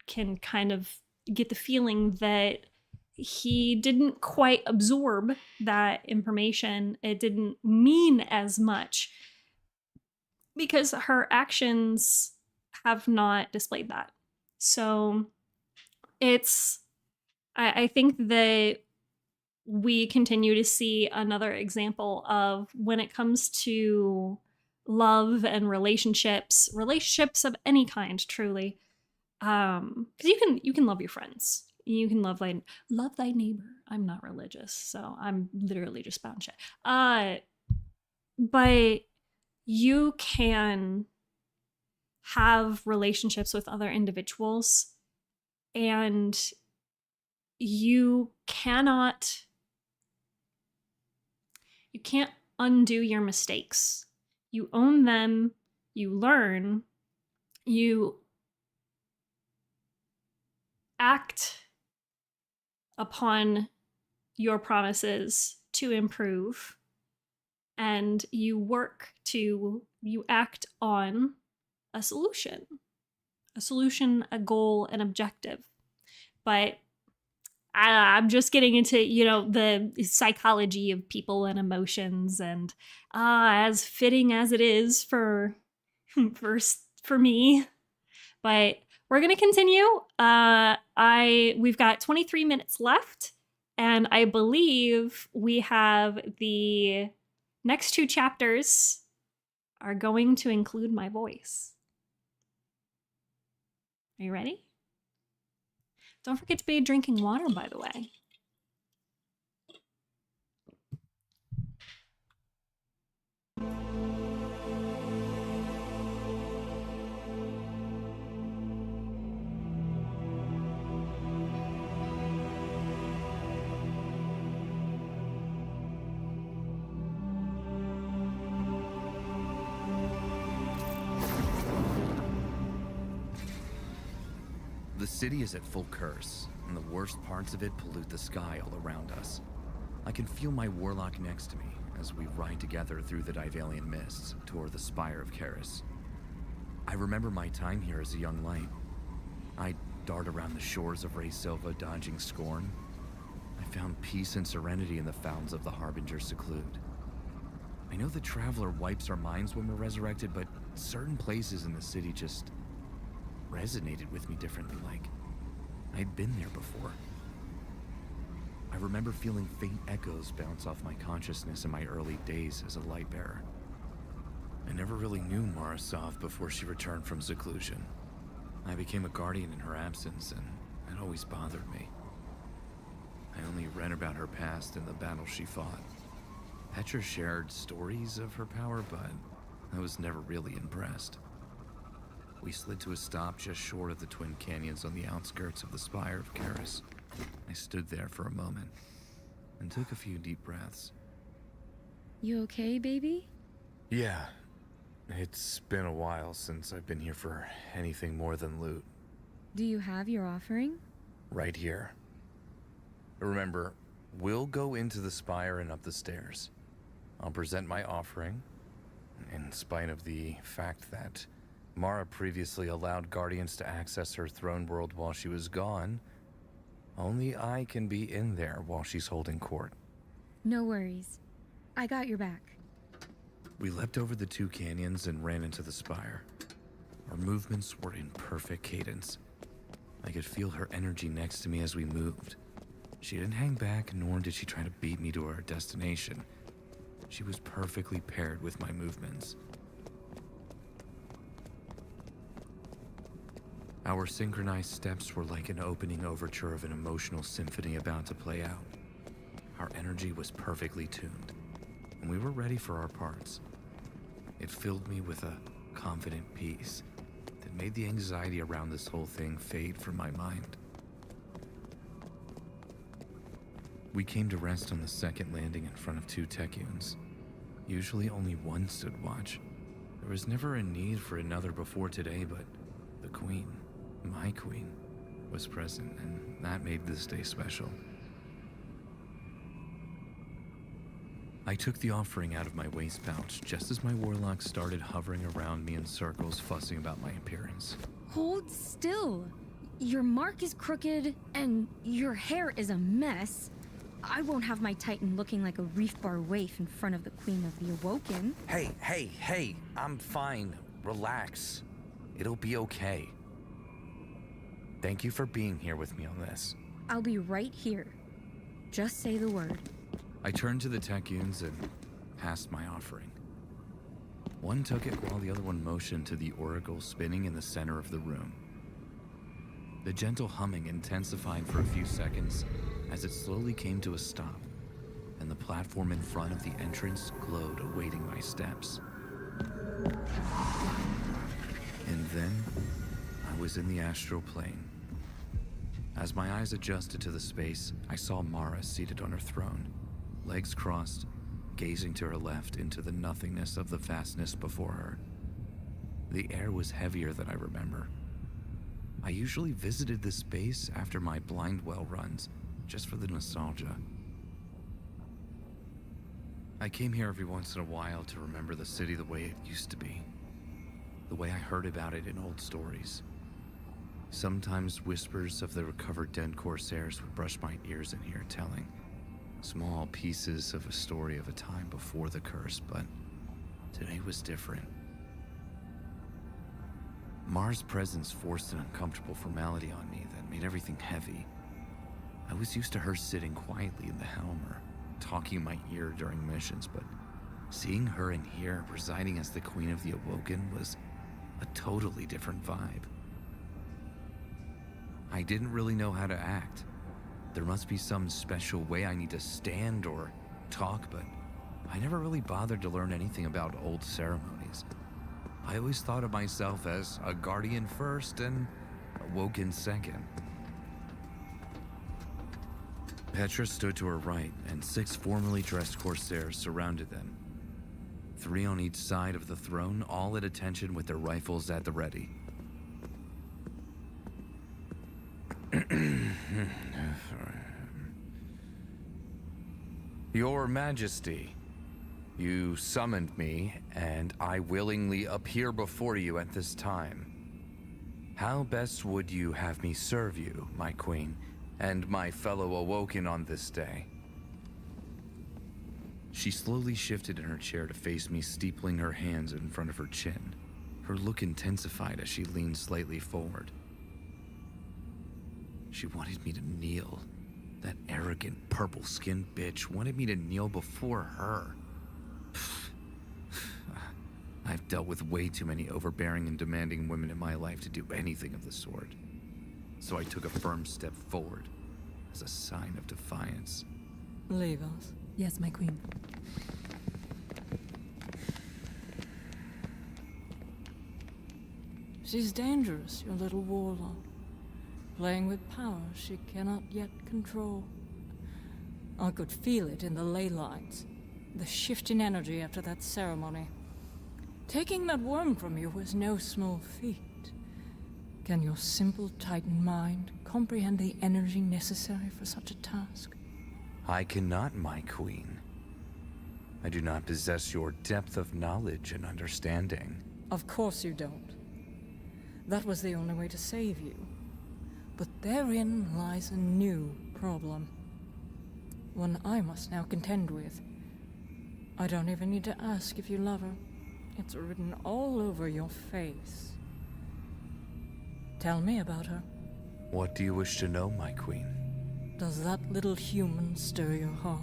A: can kind of get the feeling that he didn't quite absorb that information. It didn't mean as much, because her actions have not displayed that. So I think that we continue to see another example of, when it comes to love and relationships of any kind, truly, because you can love your friends, you can love thy neighbor. I'm not religious, so I'm literally just spouting shit. But you can have relationships with other individuals, and you cannot You can't undo your mistakes. You own them, you learn, you act upon your promises to improve, and you act on a solution, a goal, an objective. But I'm just getting into, the psychology of people and emotions, and as fitting as it is for me. But we're gonna continue. We've got 23 minutes left, and I believe we have the next 2 chapters are going to include my voice. Are you ready? Don't forget to be drinking water, by the way.
B: The city is at full curse, and the worst parts of it pollute the sky all around us. I can feel my warlock next to me as we ride together through the Divalian mists toward the spire of Karis. I remember my time here as a young light. I'd dart around the shores of Rey Silva dodging scorn. I found peace and serenity in the fountains of the Harbinger seclude. I know the Traveler wipes our minds when we're resurrected, but certain places in the city just resonated with me differently, like I'd been there before. I remember feeling faint echoes bounce off my consciousness in my early days as a light bearer. I never really knew Mara Sov before she returned from seclusion. I became a guardian in her absence, and it always bothered me. I only read about her past and the battles she fought. Petra shared stories of her power, but I was never really impressed. We slid to a stop just short of the Twin Canyons on the outskirts of the spire of Karis. I stood there for a moment and took a few deep breaths.
S: You okay, baby?
B: Yeah, it's been a while since I've been here for anything more than loot.
S: Do you have your offering?
B: Right here. Remember, we'll go into the spire and up the stairs. I'll present my offering, in spite of the fact that Mara previously allowed Guardians to access her throne world while she was gone. Only I can be in there while she's holding court.
S: No worries. I got your back.
B: We leapt over the 2 canyons and ran into the spire. Our movements were in perfect cadence. I could feel her energy next to me as we moved. She didn't hang back, nor did she try to beat me to our destination. She was perfectly paired with my movements. Our synchronized steps were like an opening overture of an emotional symphony about to play out. Our energy was perfectly tuned, and we were ready for our parts. It filled me with a confident peace that made the anxiety around this whole thing fade from my mind. We came to rest on the second landing in front of 2 Techuns. Usually only one stood watch. There was never a need for another before today, but the Queen, my queen, was present, and that made this day special. I took the offering out of my waist pouch just as my warlock started hovering around me in circles, fussing about my appearance.
K: Hold still. Your mark is crooked, and your hair is a mess. I won't have my Titan looking like a reef bar waif in front of the Queen of the Awoken.
B: Hey, I'm fine. Relax. It'll be okay. Thank you for being here with me on this.
K: I'll be right here. Just say the word.
B: I turned to the Techuns and passed my offering. One took it while the other one motioned to the oracle spinning in the center of the room. The gentle humming intensified for a few seconds as it slowly came to a stop, and the platform in front of the entrance glowed, awaiting my steps. And then, I was in the astral plane. As my eyes adjusted to the space, I saw Mara seated on her throne, legs crossed, gazing to her left into the nothingness of the vastness before her. The air was heavier than I remember. I usually visited this space after my blind well runs, just for the nostalgia. I came here every once in a while to remember the city the way it used to be, the way I heard about it in old stories. Sometimes whispers of the recovered dead corsairs would brush my ears in here, telling small pieces of a story of a time before the curse, but today was different. Mara's presence forced an uncomfortable formality on me that made everything heavy. I was used to her sitting quietly in the helm or talking in my ear during missions, but seeing her in here, presiding as the Queen of the Awoken, was a totally different vibe. I didn't really know how to act. There must be some special way I need to stand or talk, but I never really bothered to learn anything about old ceremonies. I always thought of myself as a guardian first and Awoken second. Petra stood to her right, and 6 formally dressed corsairs surrounded them. 3 on each side of the throne, all at attention with their rifles at the ready. Your Majesty, you summoned me, and I willingly appear before you at this time. How best would you have me serve you, my queen, and my fellow Awoken on this day? She slowly shifted in her chair to face me, steepling her hands in front of her chin. Her look intensified as she leaned slightly forward. She wanted me to kneel. That arrogant, purple-skinned bitch wanted me to kneel before her. I've dealt with way too many overbearing and demanding women in my life to do anything of the sort. So I took a firm step forward as a sign of defiance.
T: Leave us.
U: Yes, my queen.
T: She's dangerous, your little warlock. Playing with power she cannot yet control. I could feel it in the ley lines. The shift in energy after that ceremony. Taking that worm from you was no small feat. Can your simple Titan mind comprehend the energy necessary for such a task?
B: I cannot, my queen. I do not possess your depth of knowledge and understanding.
T: Of course you don't. That was the only way to save you. But therein lies a new problem. One I must now contend with. I don't even need to ask if you love her. It's written all over your face. Tell me about her.
B: What do you wish to know, my queen?
T: Does that little human stir your heart?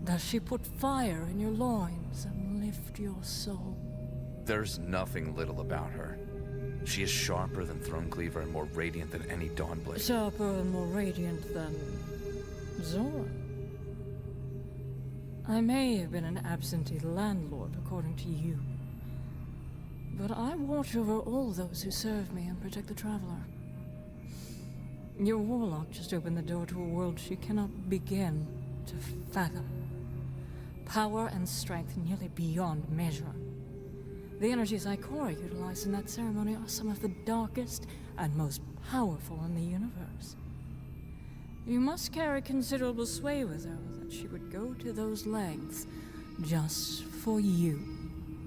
T: Does she put fire in your loins and lift your soul?
B: There's nothing little about her. She is sharper than Thronecleaver and more radiant than any Dawnblade.
T: Sharper and more radiant than Zora. I may have been an absentee landlord, according to you. But I watch over all those who serve me and protect the Traveler. Your warlock just opened the door to a world she cannot begin to fathom. Power and strength nearly beyond measure. The energies Ikora utilized in that ceremony are some of the darkest and most powerful in the universe. You must carry considerable sway with her that she would go to those lengths just for you.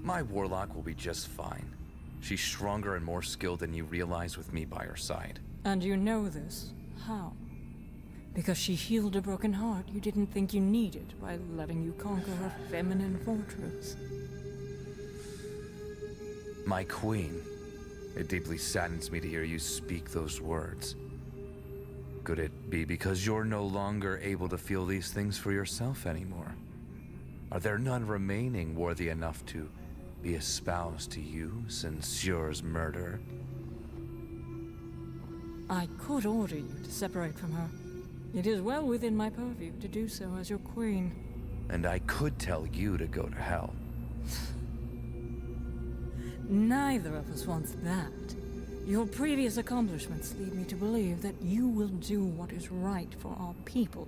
B: My warlock will be just fine. She's stronger and more skilled than you realize with me by her side.
T: And you know this. How? Because she healed a broken heart you didn't think you needed by letting you conquer her feminine fortress.
B: My queen, it deeply saddens me to hear you speak those words. Could it be because you're no longer able to feel these things for yourself anymore? Are there none remaining worthy enough to be espoused to you since yours murder?
T: I could order you to separate from her. It is well within my purview to do so as your queen.
B: And I could tell you to go to hell.
T: Neither of us wants that. Your previous accomplishments lead me to believe that you will do what is right for our people.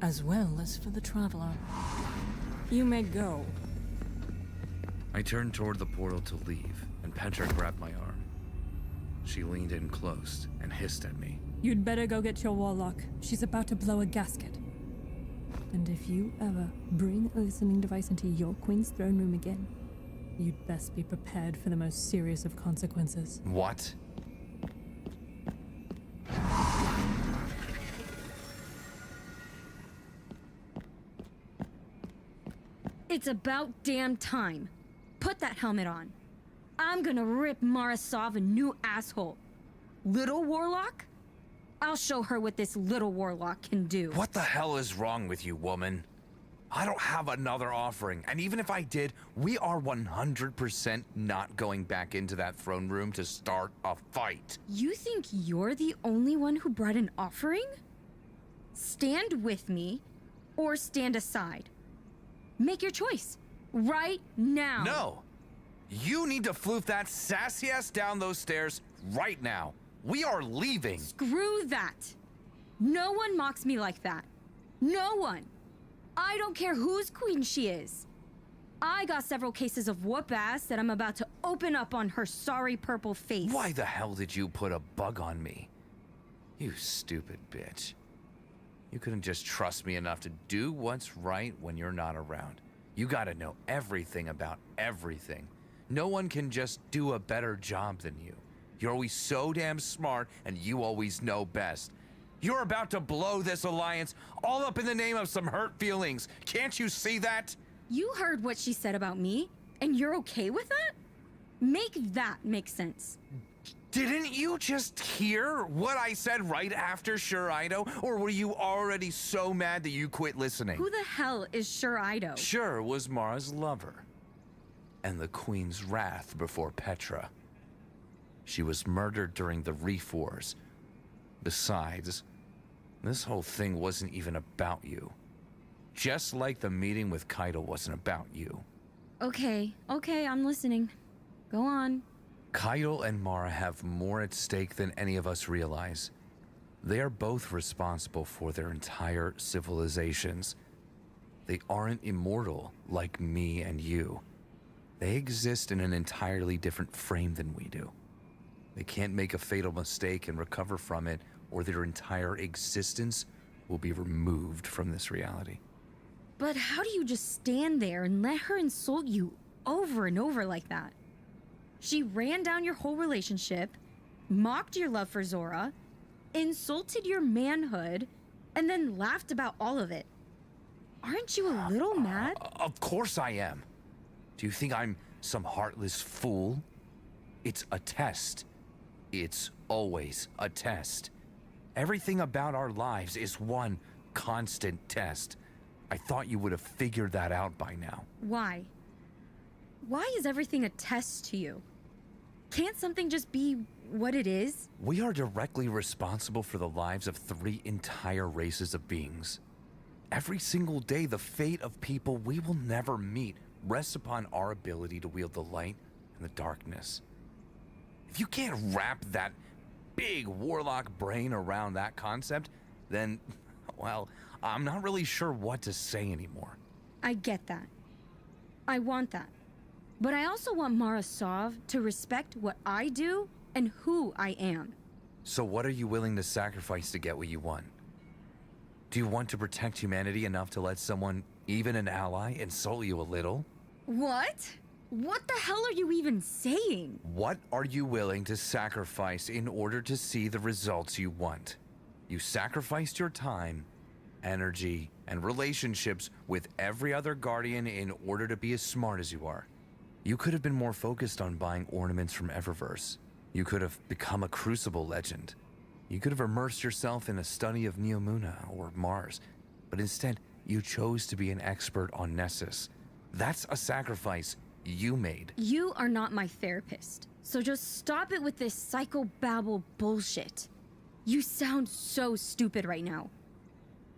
T: as well as for the Traveler. You may go.
B: I turned toward the portal to leave, and Petra grabbed my arm. She leaned in close and hissed at me.
A: You'd better go get your warlock. She's about to blow a gasket. And if you ever bring a listening device into your queen's throne room again, you'd best be prepared for the most serious of consequences.
B: What?
K: It's about damn time. Put that helmet on. I'm gonna rip Marasov a new asshole. Little warlock? I'll show her what this little warlock can do.
B: What the hell is wrong with you, woman? I don't have another offering, and even if I did, we are 100% not going back into that throne room to start a fight.
K: You think you're the only one who brought an offering? Stand with me, or stand aside. Make your choice. Right now.
B: No! You need to floof that sassy ass down those stairs right now. We are leaving.
K: Screw that. No one mocks me like that. No one. I don't care whose queen she is. I got several cases of whoop ass that I'm about to open up on her sorry purple face.
B: Why the hell did you put a bug on me? You stupid bitch. You couldn't just trust me enough to do what's right when you're not around. You gotta know everything about everything. No one can just do a better job than you. You're always so damn smart, and you always know best. You're about to blow this alliance all up in the name of some hurt feelings. Can't you see that?
K: You heard what she said about me, and you're okay with that? Make that make sense.
B: Didn't you just hear what I said right after Shurido? Or were you already so mad that you quit listening?
K: Who the hell is Shurido?
B: Shur was Mara's lover, and the Queen's wrath before Petra. She was murdered during the Reef Wars. Besides, this whole thing wasn't even about you. Just like the meeting with Kaido wasn't about you.
K: Okay, I'm listening. Go on.
B: Kaido and Mara have more at stake than any of us realize. They are both responsible for their entire civilizations. They aren't immortal like me and you. They exist in an entirely different frame than we do. They can't make a fatal mistake and recover from it, or their entire existence will be removed from this reality.
K: But how do you just stand there and let her insult you over and over like that? She ran down your whole relationship, mocked your love for Zora, insulted your manhood, and then laughed about all of it. Aren't you a little mad?
B: Of course I am. Do you think I'm some heartless fool? It's a test. It's always a test. Everything about our lives is one constant test. I thought you would have figured that out by now.
K: Why? Why is everything a test to you? Can't something just be what it is?
B: We are directly responsible for the lives of 3 entire races of beings. Every single day, the fate of people we will never meet rests upon our ability to wield the light and the darkness. If you can't wrap that big warlock brain around that concept, then, well, I'm not really sure what to say anymore.
K: I get that. I want that. But I also want Marasov to respect what I do and who I am.
B: So what are you willing to sacrifice to get what you want? Do you want to protect humanity enough to let someone, even an ally, insult you a little?
K: What? What the hell are you even saying?
B: What are you willing to sacrifice in order to see the results you want? You sacrificed your time, energy, and relationships with every other Guardian in order to be as smart as you are. You could have been more focused on buying ornaments from Eververse. You could have become a Crucible legend. You could have immersed yourself in a study of Neomuna or Mars. But instead, you chose to be an expert on Nessus. That's a sacrifice you made.
K: You are not my therapist, so just stop it with this psychobabble bullshit. You sound so stupid right now.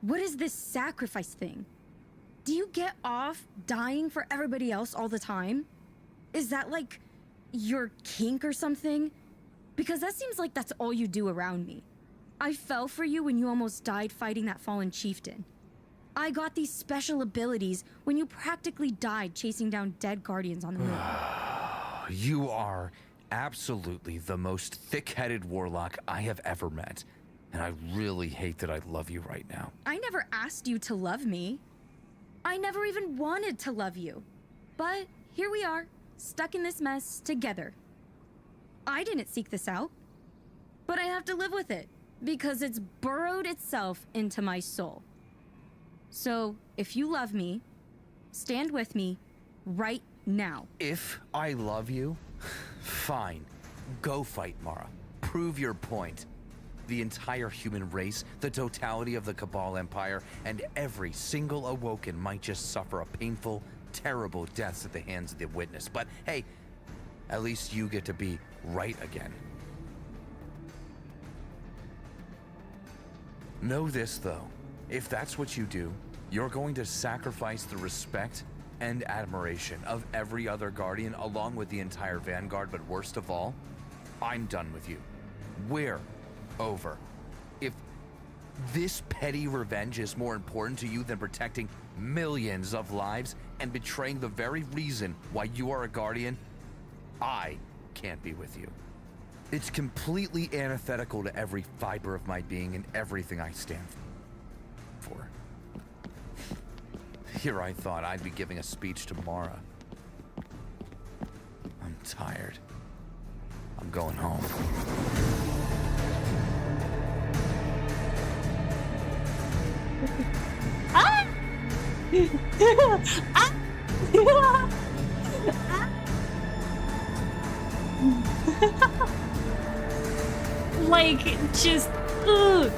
K: What is this sacrifice thing? Do you get off dying for everybody else all the time? Is that like your kink or something? Because that seems like that's all you do around me. I fell for you when you almost died fighting that fallen chieftain. I got these special abilities when you practically died chasing down dead guardians on the moon.
B: You are absolutely the most thick-headed warlock I have ever met. And I really hate that I love you right now.
K: I never asked you to love me. I never even wanted to love you. But here we are, stuck in this mess together. I didn't seek this out, but I have to live with it because it's burrowed itself into my soul. So, if you love me, stand with me right now.
B: If I love you, fine. Go fight, Mara. Prove your point. The entire human race, the totality of the Cabal Empire, and every single Awoken might just suffer a painful, terrible deaths at the hands of the Witness. But hey, at least you get to be right again. Know this, though. If that's what you do, you're going to sacrifice the respect and admiration of every other Guardian along with the entire Vanguard, but worst of all, I'm done with you. We're over. If this petty revenge is more important to you than protecting millions of lives and betraying the very reason why you are a Guardian, I can't be with you. It's completely antithetical to every fiber of my being and everything I stand for. Here I thought I'd be giving a speech to Mara. I'm tired. I'm going home.
A: Ah! Like, just, ugh.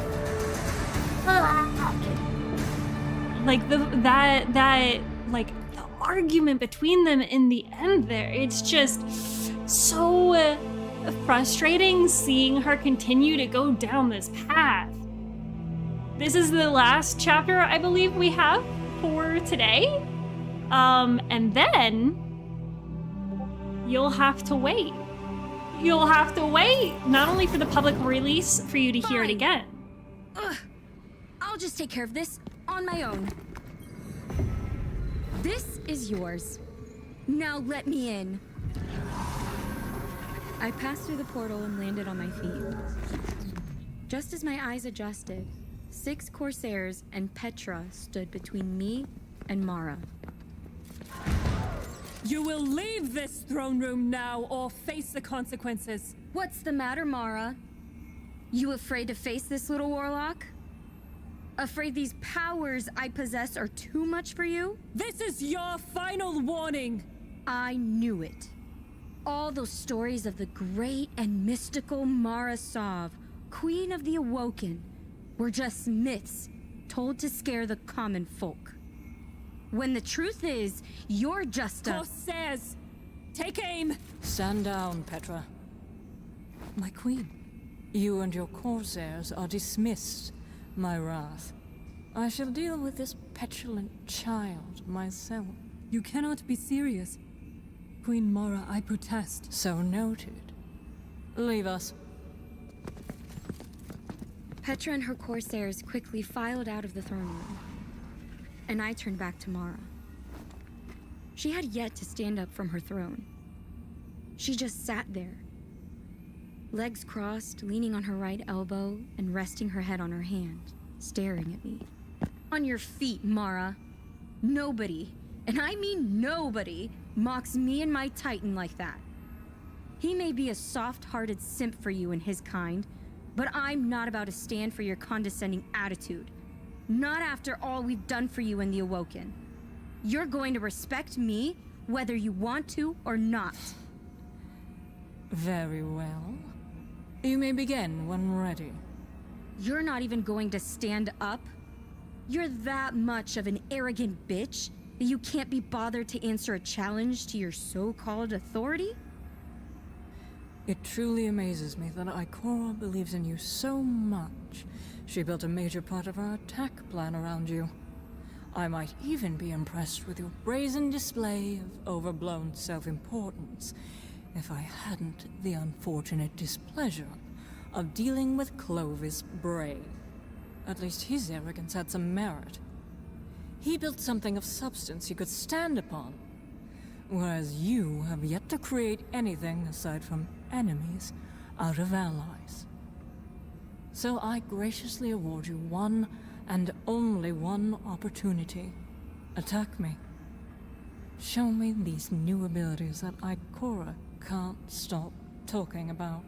A: Like like the argument between them in the end there, it's just so frustrating seeing her continue to go down this path. This is the last chapter I believe we have for today. And then you'll have to wait. You'll have to wait, not only for the public release, for you to hear it again.
K: Ugh. I'll just take care of this on my own. This is yours. Now let me in. I passed through the portal and landed on my feet. Just as my eyes adjusted, 6 Corsairs and Petra stood between me and Mara.
Q: You will leave this throne room now or face the consequences.
K: What's the matter, Mara? You afraid to face this little warlock? Afraid these powers I possess are too much for you?
Q: This is your final warning!
K: I knew it. All those stories of the great and mystical Mara Sov, Queen of the Awoken, were just myths told to scare the common folk. When the truth is, you're just a...
Q: Corsairs! Take aim!
T: Stand down, Petra. My queen, you and your Corsairs are dismissed, my wrath. I shall deal with this petulant child myself.
Q: You cannot be serious. Queen Mara, I protest.
T: So noted. Leave us.
K: Petra and her Corsairs quickly filed out of the throne room, and I turned back to Mara. She had yet to stand up from her throne. She just sat there, legs crossed, leaning on her right elbow and resting her head on her hand, staring at me. On your feet, Mara. Nobody, and I mean nobody, mocks me and my Titan like that. He may be a soft-hearted simp for you and his kind, but I'm not about to stand for your condescending attitude. Not after all we've done for you in the Awoken. You're going to respect me, whether you want to or not.
T: Very well. You may begin when ready.
K: You're not even going to stand up? You're that much of an arrogant bitch that you can't be bothered to answer a challenge to your so-called authority?
T: It truly amazes me that Ikora believes in you so much. She built a major part of our attack plan around you. I might even be impressed with your brazen display of overblown self-importance if I hadn't the unfortunate displeasure of dealing with Clovis Bray. At least his arrogance had some merit. He built something of substance he could stand upon, whereas you have yet to create anything aside from enemies out of allies. So I graciously award you one and only one opportunity. Attack me. Show me these new abilities that Ikora can't stop talking about.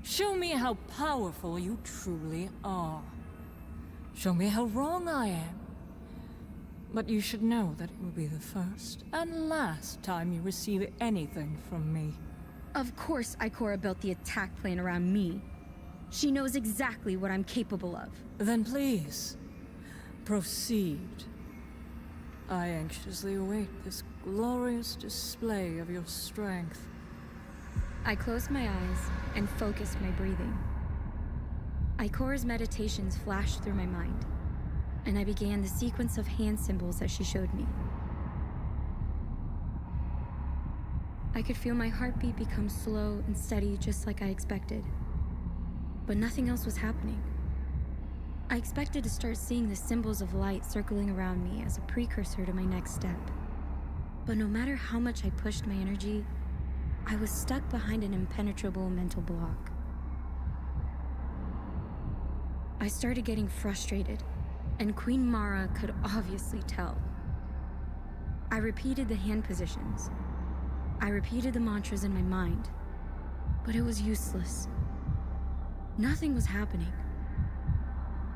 T: Show me how powerful you truly are. Show me how wrong I am. But you should know that it will be the first and last time you receive anything from me.
K: Of course Ikora built the attack plan around me. She knows exactly what I'm capable of.
T: Then please, proceed. I anxiously await this glorious display of your strength.
K: I closed my eyes and focused my breathing. Ikora's meditations flashed through my mind, and I began the sequence of hand symbols that she showed me. I could feel my heartbeat become slow and steady just like I expected. But nothing else was happening. I expected to start seeing the symbols of light circling around me as a precursor to my next step. But no matter how much I pushed my energy, I was stuck behind an impenetrable mental block. I started getting frustrated, and Queen Mara could obviously tell. I repeated the hand positions. I repeated the mantras in my mind, but it was useless. Nothing was happening.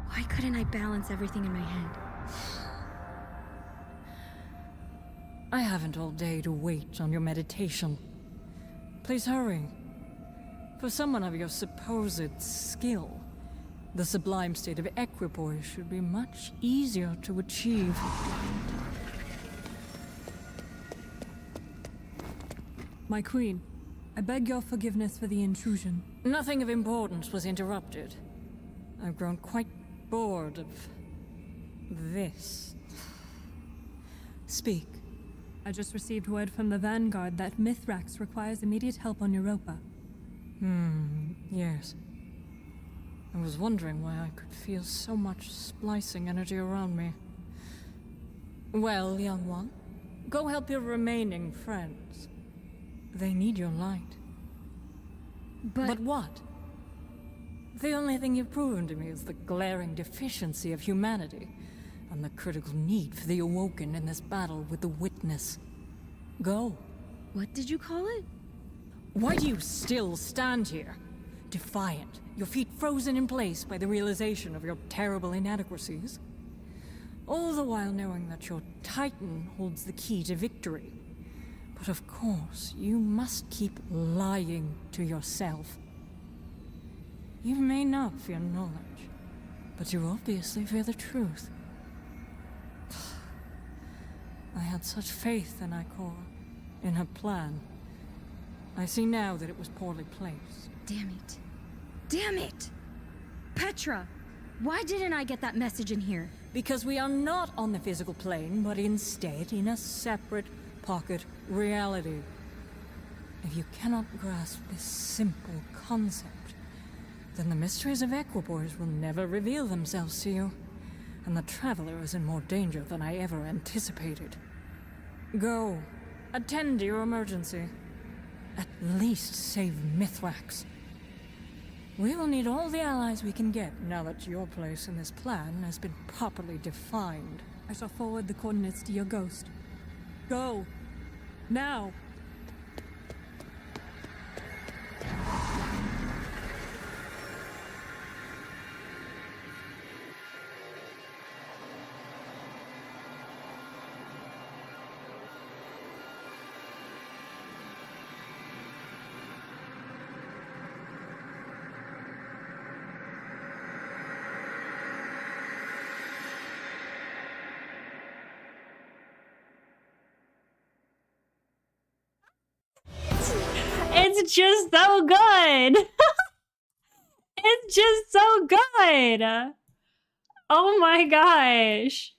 K: Why couldn't I balance everything in my head?
T: I haven't all day to wait on your meditation. Please hurry. For someone of your supposed skill, the sublime state of equipoise should be much easier to achieve.
U: My queen, I beg your forgiveness for the intrusion.
T: Nothing of importance was interrupted. I've grown quite bored of this.
U: Speak. I just received word from the Vanguard that Mithrax requires immediate help on Europa.
T: Yes. I was wondering why I could feel so much splicing energy around me. Well, young one, go help your remaining friends. They need your light. But what? The only thing you've proven to me is the glaring deficiency of humanity, and the critical need for the Awoken in this battle with the Witness. Go.
K: What did you call it?
T: Why do you still stand here? Defiant, your feet frozen in place by the realization of your terrible inadequacies? All the while knowing that your Titan holds the key to victory. But of course, you must keep lying to yourself. You may not fear knowledge, but you obviously fear the truth. I had such faith in Ikora, in her plan. I see now that it was poorly placed.
K: Damn it. Damn it! Petra! Why didn't I get that message in here?
T: Because we are not on the physical plane, but instead in a separate pocket reality. If you cannot grasp this simple concept, then the mysteries of equipoise will never reveal themselves to you, and the Traveler is in more danger than I ever anticipated. Go. Attend to your emergency. At least save Mithrax. We will need all the allies we can get now that your place in this plan has been properly defined.
U: I shall forward the coordinates to your ghost. Go. Now.
A: It's just so good. It's just so good. Oh my gosh.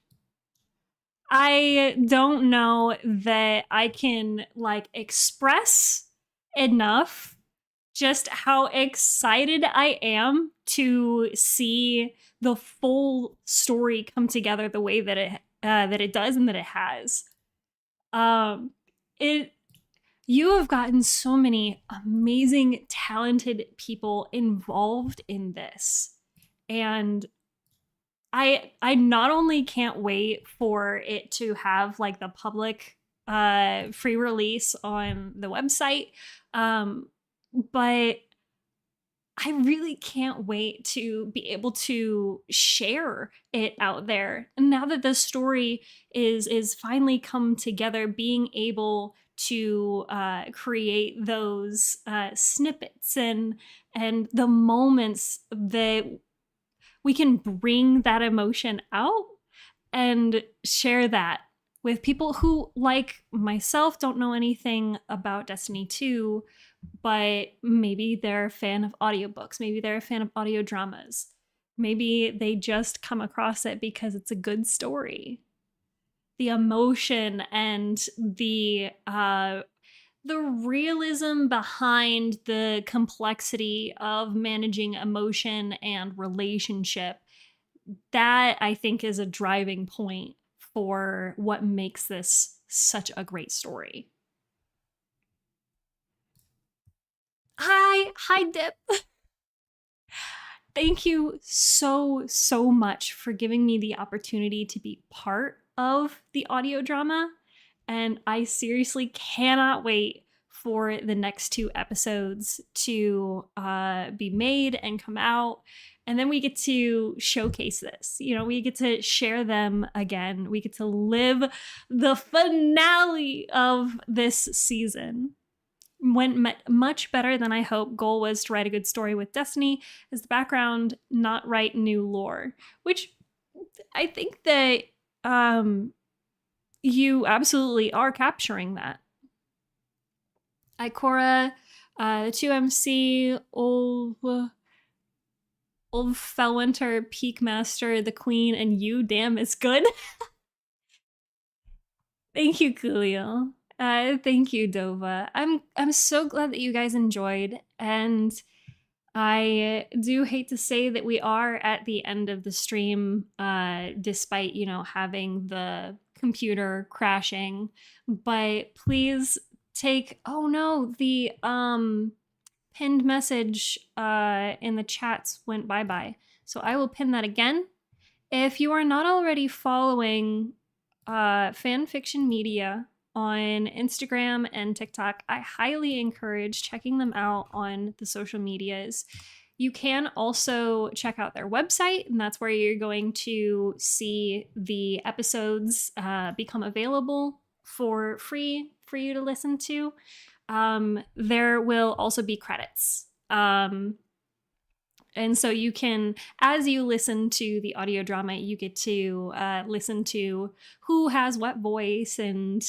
A: I don't know that I can like express enough just how excited I am to see the full story come together the way that it does and that it has. You have gotten so many amazing, talented people involved in this, and I not only can't wait for it to have like the public free release on the website, but I really can't wait to be able to share it out there. And now that the story is finally come together, being able to create those snippets and the moments that we can bring that emotion out and share that with people who, like myself, don't know anything about Destiny 2, but maybe they're a fan of audiobooks, maybe they're a fan of audio dramas, maybe they just come across it because it's a good story. The emotion and the realism behind the complexity of managing emotion and relationship, that I think is a driving point for what makes this such a great story. Hi, Dip. Thank you so much for giving me the opportunity to be part of the audio drama. And I seriously cannot wait for the next 2 episodes to be made and come out. And then we get to showcase this. You know, we get to share them again. We get to live the finale of this season. Went much better than I hoped. Goal was to write a good story with Destiny as the background, not write new lore, which I think that you absolutely are capturing that. Ikora, the 2MC, Ulf Fellwinter, Peak Master, the Queen, and you, damn, it's good. Thank you, Coolio. Thank you, Dova. I'm so glad that you guys enjoyed, and I do hate to say that we are at the end of the stream, despite, you know, having the computer crashing. But please take, oh no, the pinned message in the chats went bye-bye. So I will pin that again. If you are not already following FanFictionMedia on Instagram and TikTok, I highly encourage checking them out on the social medias. You can also check out their website, and that's where you're going to see the episodes become available for free for you to listen to. There will also be credits. And so you can, as you listen to the audio drama, you get to listen to who has what voice, and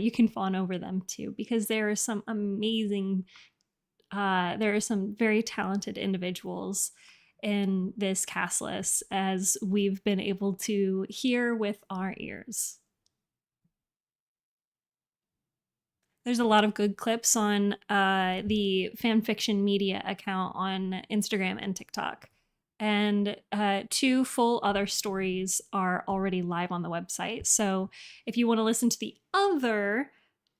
A: you can fawn over them too, because there are some amazing, there are some very talented individuals in this cast list, as we've been able to hear with our ears. There's a lot of good clips on the FanFictionMedia account on Instagram and TikTok. And 2 full other stories are already live on the website. So if you want to listen to the other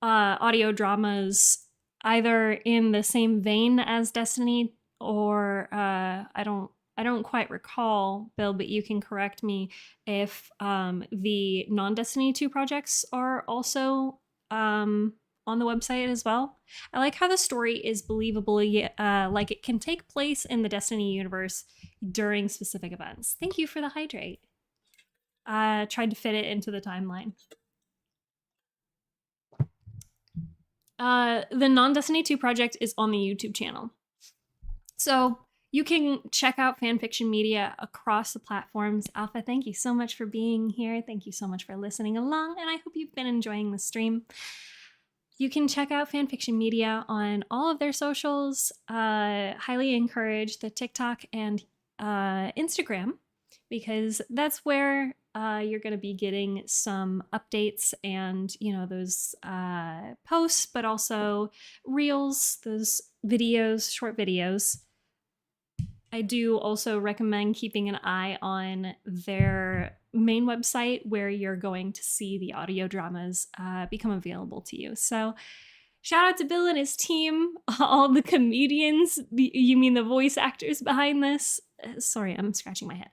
A: audio dramas, either in the same vein as Destiny, or I don't quite recall, Bill, but you can correct me if the non-Destiny 2 projects are also on the website as well. I like how the story is believably like it can take place in the Destiny universe during specific events. Thank you for the hydrate. Tried to fit it into the timeline. The non-Destiny 2 project is on the YouTube channel. So you can check out FanFictionMedia across the platforms. Alpha, thank you so much for being here. Thank you so much for listening along, and I hope you've been enjoying the stream. You can check out FanFictionMedia on all of their socials. Highly encourage the TikTok and Instagram, because that's where you're going to be getting some updates and, those posts, but also reels, those videos, short videos. I do also recommend keeping an eye on their main website where you're going to see the audio dramas become available to you. So shout out to Bill and his team, all the comedians, you mean the voice actors behind this? Sorry, I'm scratching my head.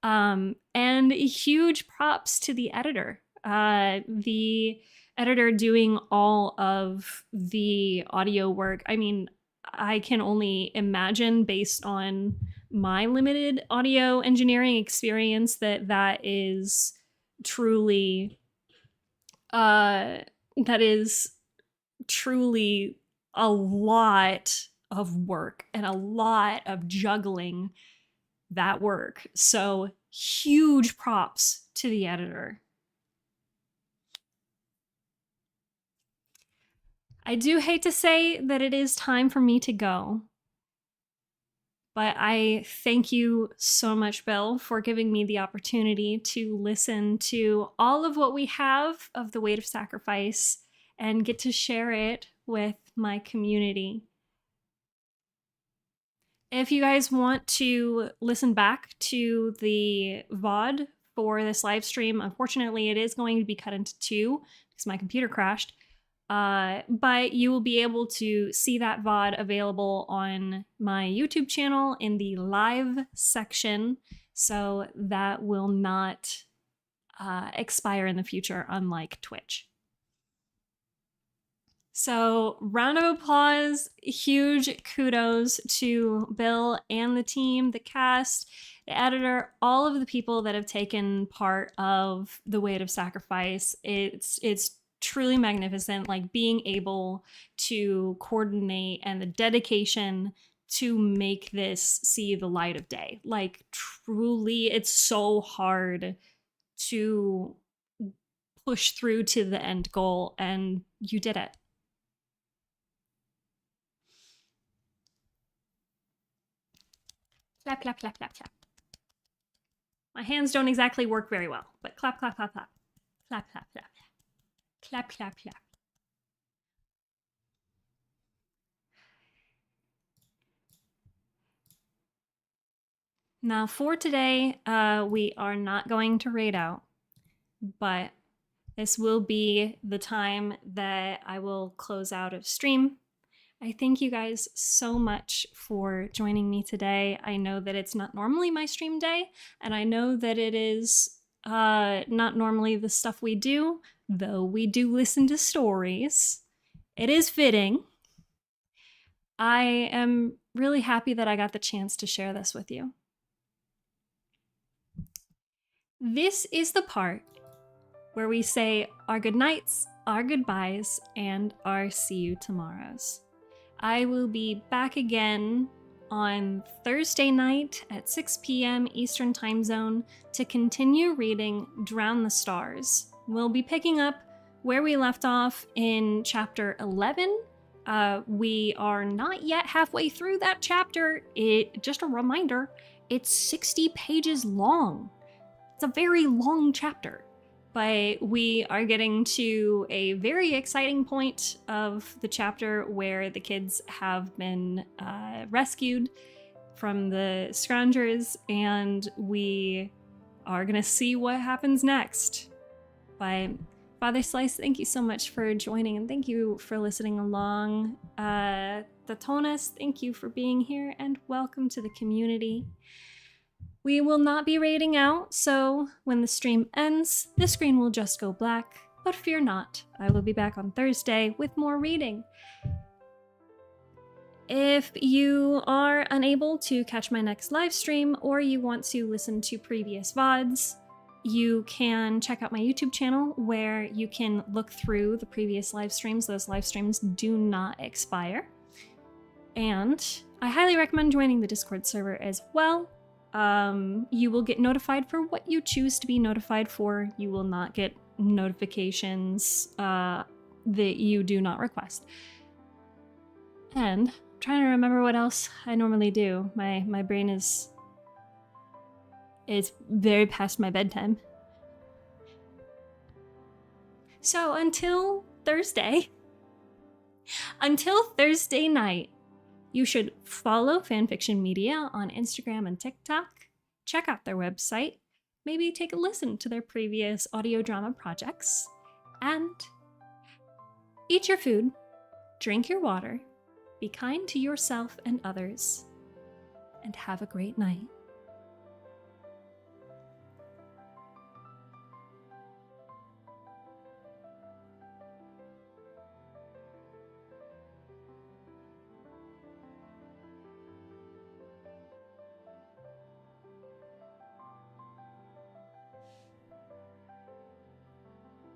A: And huge props to the editor. The editor doing all of the audio work. I mean, I can only imagine based on my limited audio engineering experience that is truly a lot of work and a lot of juggling that work. So huge props to the editor. I do hate to say that it is time for me to go, but I thank you so much, Bill, for giving me the opportunity to listen to all of what we have of The Weight of Sacrifice and get to share it with my community. If you guys want to listen back to the VOD for this live stream, unfortunately, it is going to be cut into two because my computer crashed. But you will be able to see that VOD available on my YouTube channel in the live section, so that will not expire in the future, unlike Twitch. So, round of applause, huge kudos to Bill and the team, the cast, the editor, all of the people that have taken part of The Weight of Sacrifice. It's truly magnificent, like being able to coordinate and the dedication to make this see the light of day. Like, truly, it's so hard to push through to the end goal, and you did it. Clap, clap, clap, clap, clap. My hands don't exactly work very well, but clap, clap, clap, clap. Clap, clap, clap. Clap, clap, clap. Now for today, we are not going to raid out, but this will be the time that I will close out of stream. I thank you guys so much for joining me today. I know that it's not normally my stream day, and I know that it is not normally the stuff we do, though we do listen to stories. It is fitting. I am really happy that I got the chance to share this with you. This is the part where we say our good nights, our goodbyes, and our see you tomorrows. I will be back again on Thursday night at 6 p.m. Eastern Time Zone to continue reading Drown the Stars. We'll be picking up where we left off in chapter 11. We are not yet halfway through that chapter. Just a reminder, it's 60 pages long. It's a very long chapter. But we are getting to a very exciting point of the chapter where the kids have been rescued from the Scroungers, and we are going to see what happens next. But Father Slice, thank you so much for joining, and thank you for listening along. Tatonas, thank you for being here, and welcome to the community. We will not be raiding out, so when the stream ends, the screen will just go black. But fear not, I will be back on Thursday with more reading. If you are unable to catch my next live stream, or you want to listen to previous VODs, you can check out my YouTube channel where you can look through the previous live streams. Those live streams do not expire. And I highly recommend joining the Discord server as well. You will get notified for what you choose to be notified for. You will not get notifications that you do not request. And I'm trying to remember what else I normally do. My brain is very past my bedtime. So until Thursday night, you should follow FanFictionMedia on Instagram and TikTok, check out their website, maybe take a listen to their previous audio drama projects, and eat your food, drink your water, be kind to yourself and others, and have a great night.